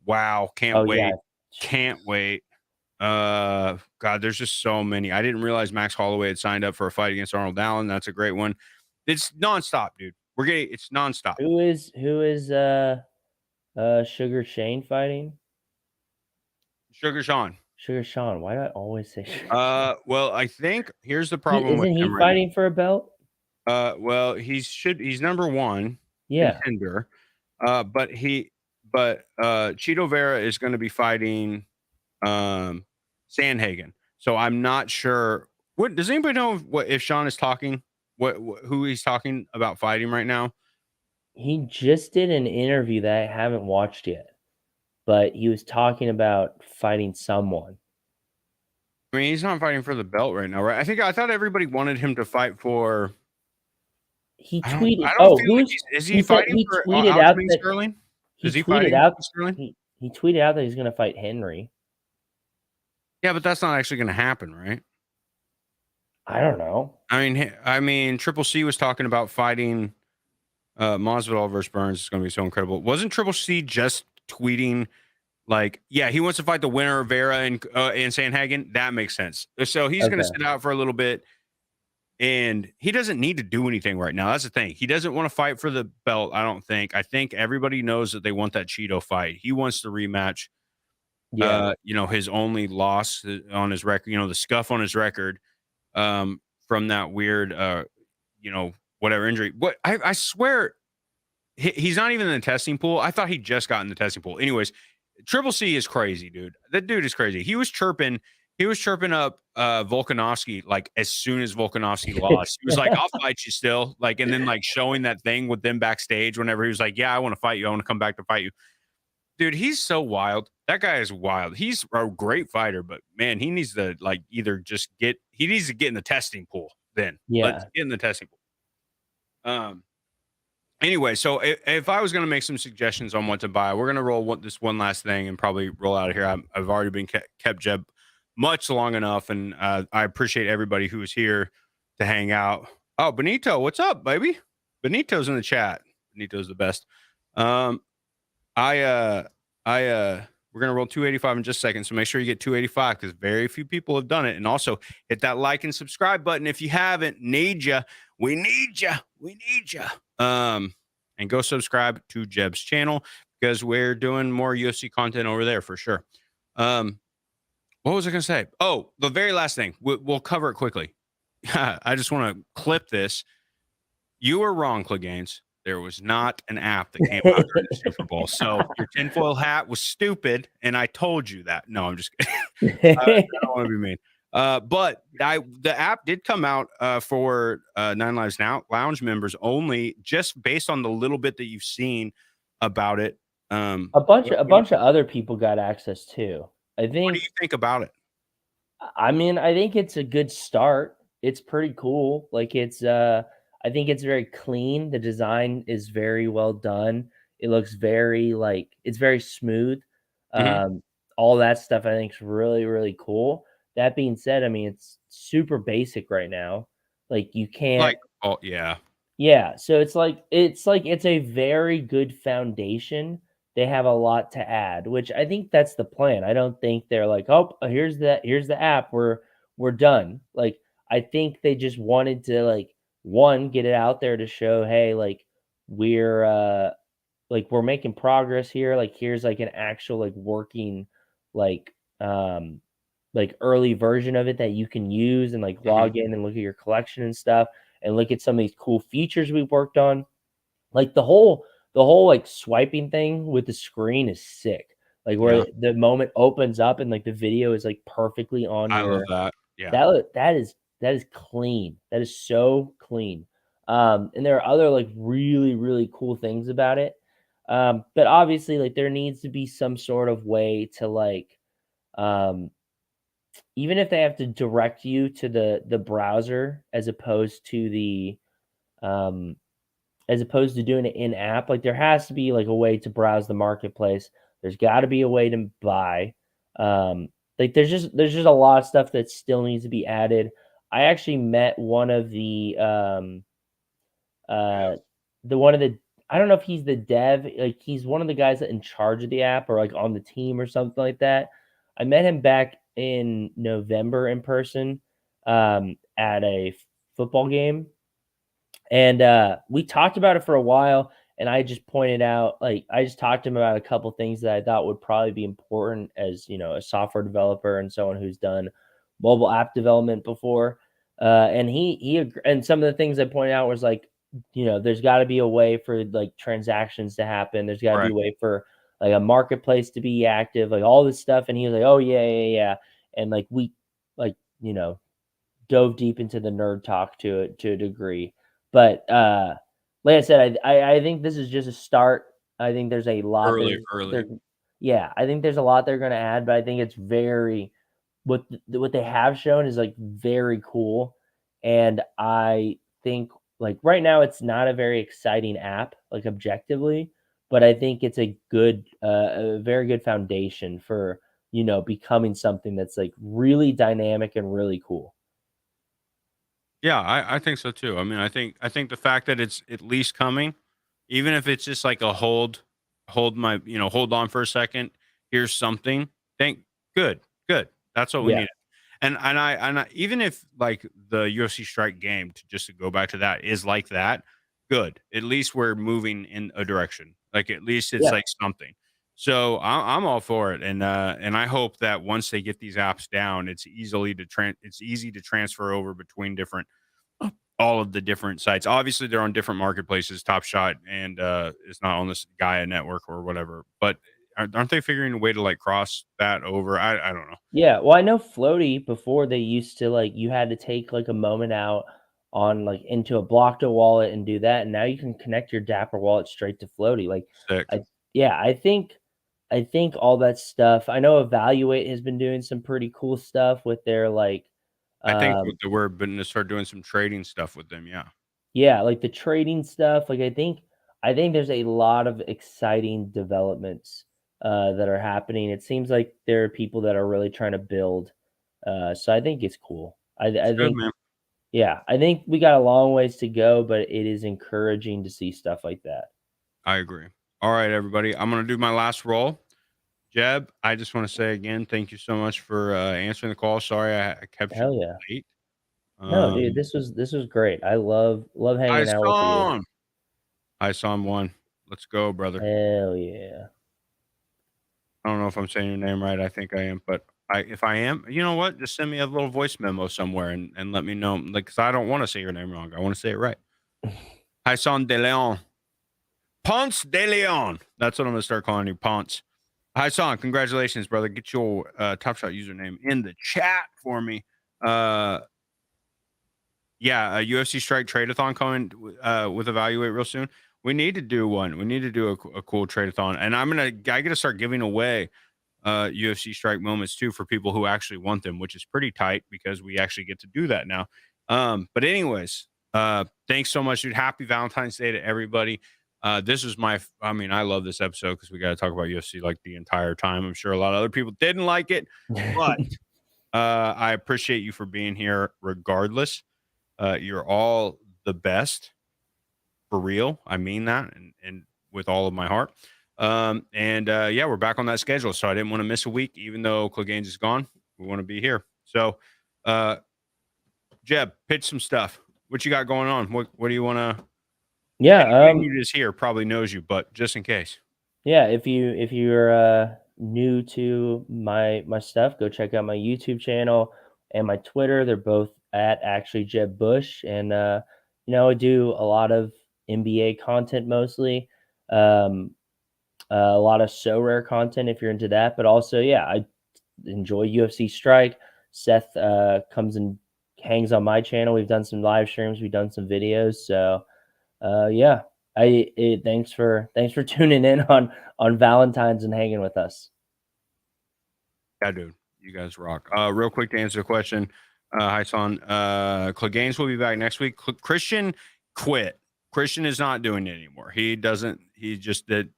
Speaker 2: Wow,
Speaker 3: Oh, yeah.
Speaker 2: can't wait. God, there's just so many. I didn't realize Max Holloway had signed up for a fight against Arnold Allen. That's a great one. It's nonstop, dude. It's nonstop.
Speaker 3: Who is Sugar Shane fighting?
Speaker 2: Sugar Sean.
Speaker 3: Sugar Sean. Why do I always say Sugar?
Speaker 2: Well, I think here's the problem with
Speaker 3: Isn't he
Speaker 2: him right
Speaker 3: fighting for a belt?
Speaker 2: now. Well, he's number one
Speaker 3: Yeah.
Speaker 2: contender. But Cheeto Vera is going to be fighting Sandhagen. So I'm not sure. What does anybody know if Sean is talking? Who he's talking about fighting right now?
Speaker 3: He just did an interview that I haven't watched yet, but he was talking about fighting someone.
Speaker 2: I mean, he's not fighting for the belt right now, right? I thought everybody wanted him to fight for.
Speaker 3: He
Speaker 2: I don't.
Speaker 3: tweeted,
Speaker 2: I don't
Speaker 3: "Oh,
Speaker 2: feel like
Speaker 3: who's?"
Speaker 2: is he
Speaker 3: He said
Speaker 2: fighting
Speaker 3: he
Speaker 2: for
Speaker 3: tweeted out
Speaker 2: Aljamain
Speaker 3: that
Speaker 2: Sterling?
Speaker 3: he
Speaker 2: Is he
Speaker 3: tweeted
Speaker 2: fighting
Speaker 3: out
Speaker 2: for Sterling?
Speaker 3: he tweeted out that he's gonna fight Henry.
Speaker 2: Yeah, but that's not actually going to happen, right?
Speaker 3: I don't know.
Speaker 2: I mean, Triple C was talking about fighting Masvidal versus Burns. Is going to be so incredible. Wasn't Triple C just tweeting like, yeah, he wants to fight the winner of Vera and Sandhagen? That makes sense. So he's going to
Speaker 3: Okay.
Speaker 2: sit out for a little bit, and he doesn't need to do anything right now. That's the thing. He doesn't want to fight for the belt. I don't think. I think everybody knows that they want that Cheeto fight. He wants the rematch.
Speaker 3: Yeah.
Speaker 2: His only loss on his record. The scuff on his record. From that weird, whatever injury. What I swear, he's not even in the testing pool. I thought he just got in the testing pool. Anyways, Triple C is crazy, dude. That dude is crazy. He was chirping up Volkanovski like as soon as Volkanovski lost. He was like, "I'll fight you still." Like, and then like showing that thing with them backstage whenever he was like, "Yeah, I want to fight you. I want to come back to fight you." Dude, he's so wild. That guy is wild. He's a great fighter, but man, he needs to like either he needs to get in the testing pool. Then let's
Speaker 3: Yeah.
Speaker 2: get in the testing pool. Anyway, so if I was going to make some suggestions on what to buy, we're going to roll this one last thing and probably roll out of here. I've already been kept Jeb much long enough, and I appreciate everybody who is here to hang out. Oh, Benito, what's up, baby? Benito's in the chat. Benito's the best. We're gonna roll 285 in just a second, so make sure you get 285 because very few people have done it. And also hit that like and subscribe button if you haven't. Need ya. We need ya. We need ya. And go subscribe to Jeb's channel because we're doing more UFC content over there for sure. What was I gonna say? Oh, the very last thing. We'll cover it quickly. I just want to clip this. You were wrong, Cleganes. There was not an app that came out during the Super Bowl. So your tinfoil hat was stupid, and I told you that. No, I'm just kidding. I don't want to be mean. But the app did come out for Nine Lives Lounge members only, just based on the little bit that you've seen about it.
Speaker 3: A bunch of other people got access too.
Speaker 2: What do you think about it?
Speaker 3: I mean, I think it's a good start. It's pretty cool. Like I think it's very clean. The design is very well done. It looks very it's very smooth.
Speaker 2: Mhm.
Speaker 3: All that stuff I think is really, really cool. That being said, I mean, it's super basic right now. Like you can't
Speaker 2: Oh yeah.
Speaker 3: Yeah, so it's a very good foundation. They have a lot to add, which I think that's the plan. I don't think they're like, "Oh, here's the app. We're done." Like I think they just wanted to one get it out there to show, "Hey, we're making progress here. Like here's an actual working like um early version of it that you can use and
Speaker 2: Mhm.
Speaker 3: log in and look at your collection and stuff and look at some of these cool features we've worked on. Like the whole swiping thing with the screen is sick. Like
Speaker 2: Yeah,
Speaker 3: where the moment opens up and the video is perfectly on
Speaker 2: I love
Speaker 3: your
Speaker 2: that. Yeah.
Speaker 3: that is clean. That is so clean. And there are other really, really cool things about it. But obviously there needs to be some sort of way to um even if they have to direct you to the browser um as opposed to doing it in app, there has to be a way to browse the marketplace. There's got to be a way to buy. There's just a lot of stuff that still needs to be added. I actually met one of uh one of the I don't know if he's the dev, he's one of the guys that in charge of the app or on the team or something like that. I met him back in November in person at a football game, and we talked about it for a while. And I just pointed out, like, I just talked to him about a couple things that I thought would probably be important as, a software developer and someone who's done mobile app development before. And and some of the things I pointed out was like, there's got to be a way for like transactions to happen. There's got to be
Speaker 2: Right.
Speaker 3: a way for like a marketplace to be active, like all this stuff. And he was like, "Oh yeah, yeah, yeah." And like we, like dove deep into the nerd talk to a degree. But like I said, I think this is just a start. I think there's a lot
Speaker 2: Early.
Speaker 3: yeah, I think there's a lot they're going to add, but I think it's very what they have shown is like very cool. And I think like right now it's not a very exciting app, like objectively, but I think it's a very good foundation for becoming something that's like really dynamic and really cool.
Speaker 2: Yeah, I think so too. I mean, I think the fact that it's at least coming, even if it's just like a hold on for a second. Here's something. Thank good, good. That's what we
Speaker 3: Yeah.
Speaker 2: needed. And even if like the UFC Strike game, to go back to that, is like that, good. At least we're moving in a direction. Like at least it's
Speaker 3: Yeah.
Speaker 2: like something. So I'm all for it, and I hope that once they get these apps down, it's easy to transfer over between all of the different sites. Obviously, they're on different marketplaces. Top Shot and it's not on this Gaia network or whatever. But aren't they figuring a way to like cross that over? I don't know.
Speaker 3: Yeah, well, I know Floaty before they used to like you had to take like a moment out on like into a Blocked wallet and do that, and now you can connect your Dapper wallet straight to Floaty. Like,
Speaker 2: Sick.
Speaker 3: I yeah, I think all that stuff. I know Evaluate has been doing some pretty cool stuff with their like,
Speaker 2: I think
Speaker 3: um,
Speaker 2: we're going to start doing some trading stuff with them. Yeah,
Speaker 3: yeah, like the trading stuff. Like, I think there's a lot of exciting developments that are happening. It seems like there are people that are really trying to build. So I think it's cool.
Speaker 2: it's
Speaker 3: I
Speaker 2: good,
Speaker 3: think
Speaker 2: man.
Speaker 3: Yeah, I think we got a long ways to go, but it is encouraging to see stuff like that.
Speaker 2: I agree. All right, everybody. I'm going to do my last roll. Jeb, I just want to say again, thank you so much for answering the call. Sorry I kept you
Speaker 3: Hell yeah.
Speaker 2: late.
Speaker 3: No, dude,
Speaker 2: Um,
Speaker 3: this was great. I love
Speaker 2: I
Speaker 3: hanging out with you.
Speaker 2: saw him. I saw him one. Let's go, brother.
Speaker 3: Hell yeah.
Speaker 2: I don't know if I'm saying your name right. I think I am, but if I am, you know what? Just send me a little voice memo somewhere and let me know. Like, cause I don't want to say your name wrong. I want to say it right. Hyson de Leon. Ponce de Leon. That's what I'm gonna start calling you, Ponce. Hyson, congratulations, brother. Get your Top Shot username in the chat for me. Uh, yeah, a UFC Strike Trade-a-thon coming with Evaluate real soon. We need to do one. We need to do a cool trade-a-thon, and I gotta start giving away UFC Strike moments too for people who actually want them, which is pretty tight because we actually get to do that now. But anyways, thanks so much, dude. Happy Valentine's Day to everybody. This was I mean, I love this episode because we got to talk about UFC like the entire time. I'm sure a lot of other people didn't like it, but I appreciate you for being here regardless. You're all the best for real. I mean that, and with all of my heart. Yeah, we're back on that schedule, so I didn't want to miss a week, even though Clegaines is gone. We want to be here. So, uh, Jeb, pitch some stuff. What you got going on? What do you want to?
Speaker 3: Yeah,
Speaker 2: Anybody who is here probably knows you, but just in case.
Speaker 3: yeah, if you're new to my stuff, go check out my YouTube channel and my Twitter. They're both at actually Jeb Bush, and I do a lot of NBA content mostly. Um, a lot of so rare content if you're into that, but also, yeah, I enjoy UFC Strike. Seth comes and hangs on my channel. We've done some live streams, we've done some videos. So yeah, thanks for tuning in on Valentine's and hanging with us.
Speaker 2: Yeah, dude, you guys rock. Real quick to answer the question, hi son. Clegaines will be back next week. Christian quit. Christian is not doing it anymore. He doesn't. He just did.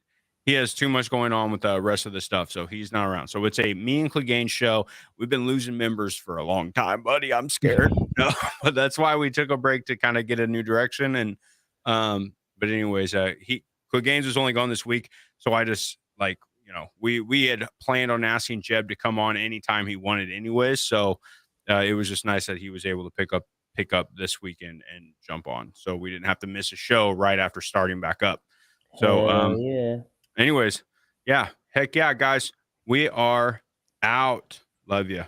Speaker 2: He has too much going on with the rest of the stuff, so he's not around. So it's a me and Clegaines show. We've been losing members for a long time, buddy. I'm scared. No, but that's why we took a break to kind of get a new direction. And but anyways, Clegaines was only gone this week, so I just like we had planned on asking Jeb to come on anytime he wanted, anyways. So it was just nice that he was able to pick up this weekend and jump on, so we didn't have to miss a show right after starting back up. So,
Speaker 3: Hell yeah.
Speaker 2: anyways, yeah, heck yeah, guys, we are out. Love you.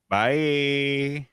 Speaker 2: Bye.